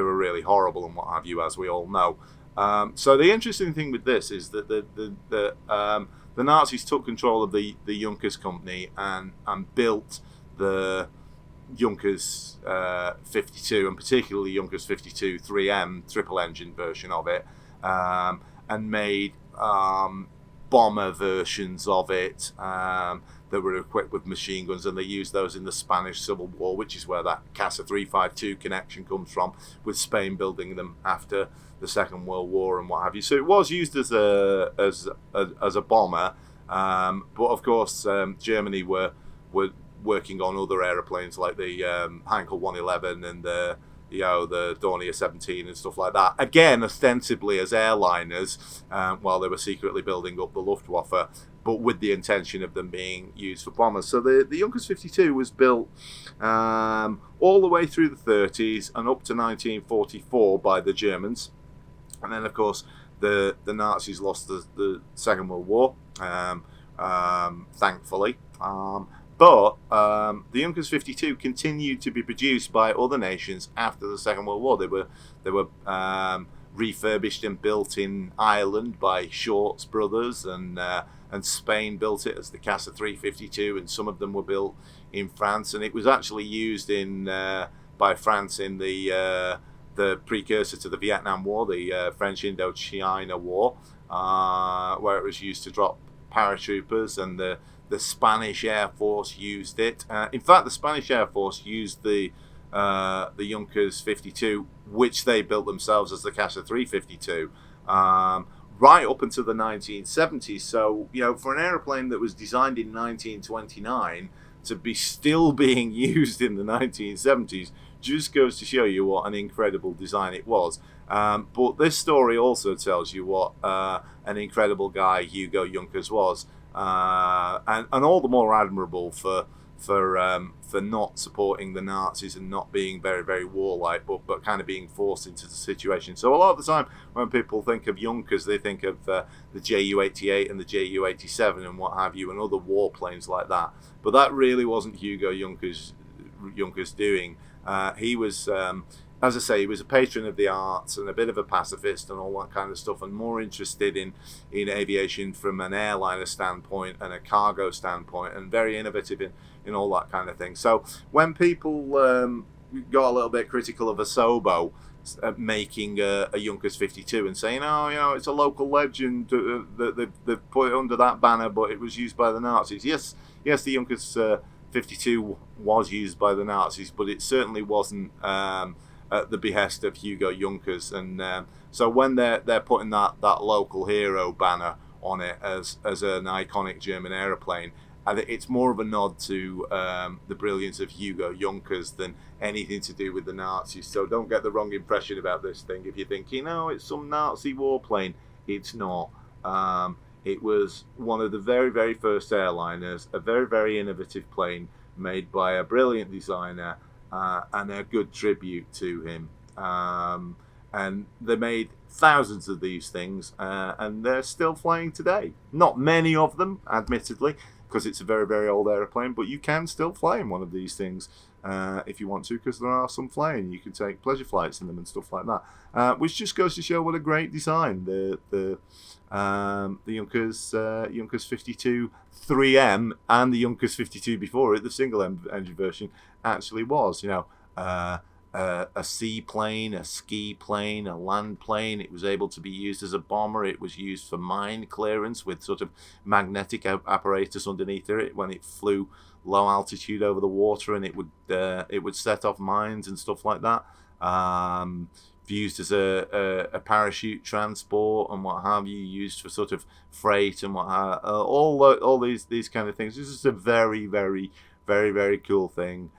were really horrible and what have you, as we all know. So the interesting thing with this is that the Nazis took control of the Junkers company and built the Junkers 52, and particularly Junkers 52 3M triple engine version of it, and made bomber versions of it that were equipped with machine guns, and they used those in the Spanish Civil War, which is where that Casa 352 connection comes from, with Spain building them after the Second World War and what have you. So it was used as a bomber, but of course Germany were working on other aeroplanes like the Heinkel 111 and the Dornier 17 and stuff like that, again ostensibly as airliners, while they were secretly building up the Luftwaffe, but with the intention of them being used for bombers. So the Junkers 52 was built all the way through the 30s and up to 1944 by the Germans, and then of course the Nazis lost the Second World War, thankfully. But the Junkers 52 continued to be produced by other nations after the Second World War. They were refurbished and built in Ireland by Short's brothers, and Spain built it as the Casa 352, and some of them were built in France. And it was actually used by France in the precursor to the Vietnam War, the French Indochina War, where it was used to drop paratroopers, and the Spanish Air Force used it. In fact, the Spanish Air Force used the Junkers 52, which they built themselves as the Casa 352, right up until the 1970s. So, for an aeroplane that was designed in 1929 to be still being used in the 1970s just goes to show you what an incredible design it was. But this story also tells you what an incredible guy Hugo Junkers was. And all the more admirable for not supporting the Nazis and not being very, very warlike, but kind of being forced into the situation. So a lot of the time when people think of Junkers, they think of the Ju-88 and the Ju-87 and what have you, and other warplanes like that. But that really wasn't Hugo Junkers' Junkers doing. He was, as I say, he was a patron of the arts and a bit of a pacifist and all that kind of stuff, and more interested in aviation from an airliner standpoint and a cargo standpoint, and very innovative in all that kind of thing. So when people got a little bit critical of Asobo making a Junkers 52 and saying, oh, it's a local legend, that they put it under that banner, but it was used by the Nazis. Yes, the Junkers 52 was used by the Nazis, but it certainly wasn't at the behest of Hugo Junkers. And so when they're putting that local hero banner on it as an iconic German aeroplane, I think it's more of a nod to the brilliance of Hugo Junkers than anything to do with the Nazis. So don't get the wrong impression about this thing. If you're thinking, it's some Nazi warplane, it's not. It was one of the very, very first airliners, a very, very innovative plane made by a brilliant designer, and a good tribute to him. And they made thousands of these things, and they're still flying today. Not many of them, admittedly, because it's a very, very old aeroplane, but you can still fly in one of these things if you want to, because there are some flying. You can take pleasure flights in them and stuff like that, which just goes to show what a great design the Junkers 52 3M and the Junkers 52 before it, the single engine version, actually was. A seaplane, a ski plane, a land plane. It was able to be used as a bomber. It was used for mine clearance with sort of magnetic apparatus underneath it when it flew low altitude over the water, and it would set off mines and stuff like that. Used as a parachute transport and what have you, used for sort of freight and what have all these kind of things. This is a very, very, very, very cool thing.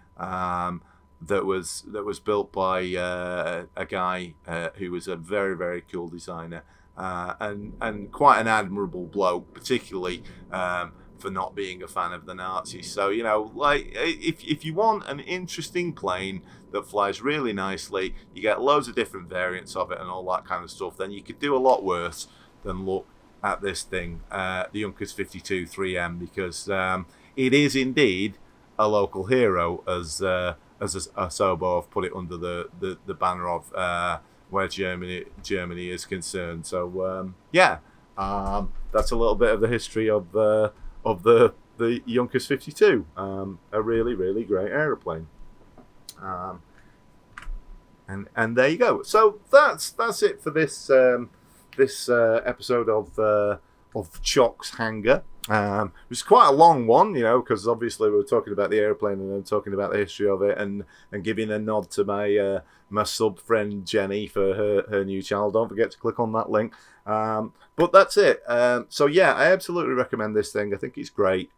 That was built by a guy who was a very, very cool designer, and quite an admirable bloke, particularly for not being a fan of the Nazis. So if you want an interesting plane that flies really nicely, you get loads of different variants of it and all that kind of stuff, then you could do a lot worse than look at this thing, the Junkers 52 3M, because it is indeed a local hero, as Asobo have put it under the banner of where Germany is concerned. So that's a little bit of the history of the Junkers 52, a really, really great aeroplane. And there you go. So that's it for this episode of Chock's Hangar. It was quite a long one, because obviously we were talking about the airplane and then talking about the history of it, and giving a nod to my sub friend Jenny for her new channel. Don't forget to click on that link. But that's it. So yeah, I absolutely recommend this thing. I think it's great.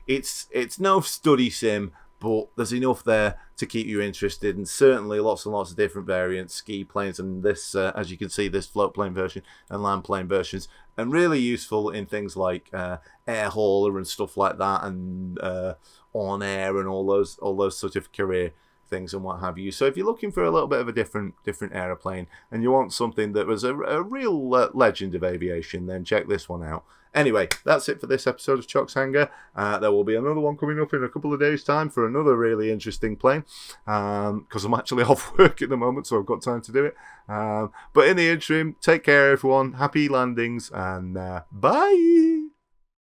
It's no study sim, but there's enough there to keep you interested, and certainly lots and lots of different variants, ski planes, and this, as you can see, this float plane version and land plane versions, and really useful in things like air hauler and stuff like that, and on air and all those sort of career things and what have you. So if you're looking for a little bit of a different aeroplane and you want something that was a real legend of aviation, then check this one out. Anyway, that's it for this episode of Chock's Hangar. There will be another one coming up in a couple of days' time for another really interesting plane, because I'm actually off work at the moment, so I've got time to do it. But in the interim, take care, everyone. Happy landings, and bye!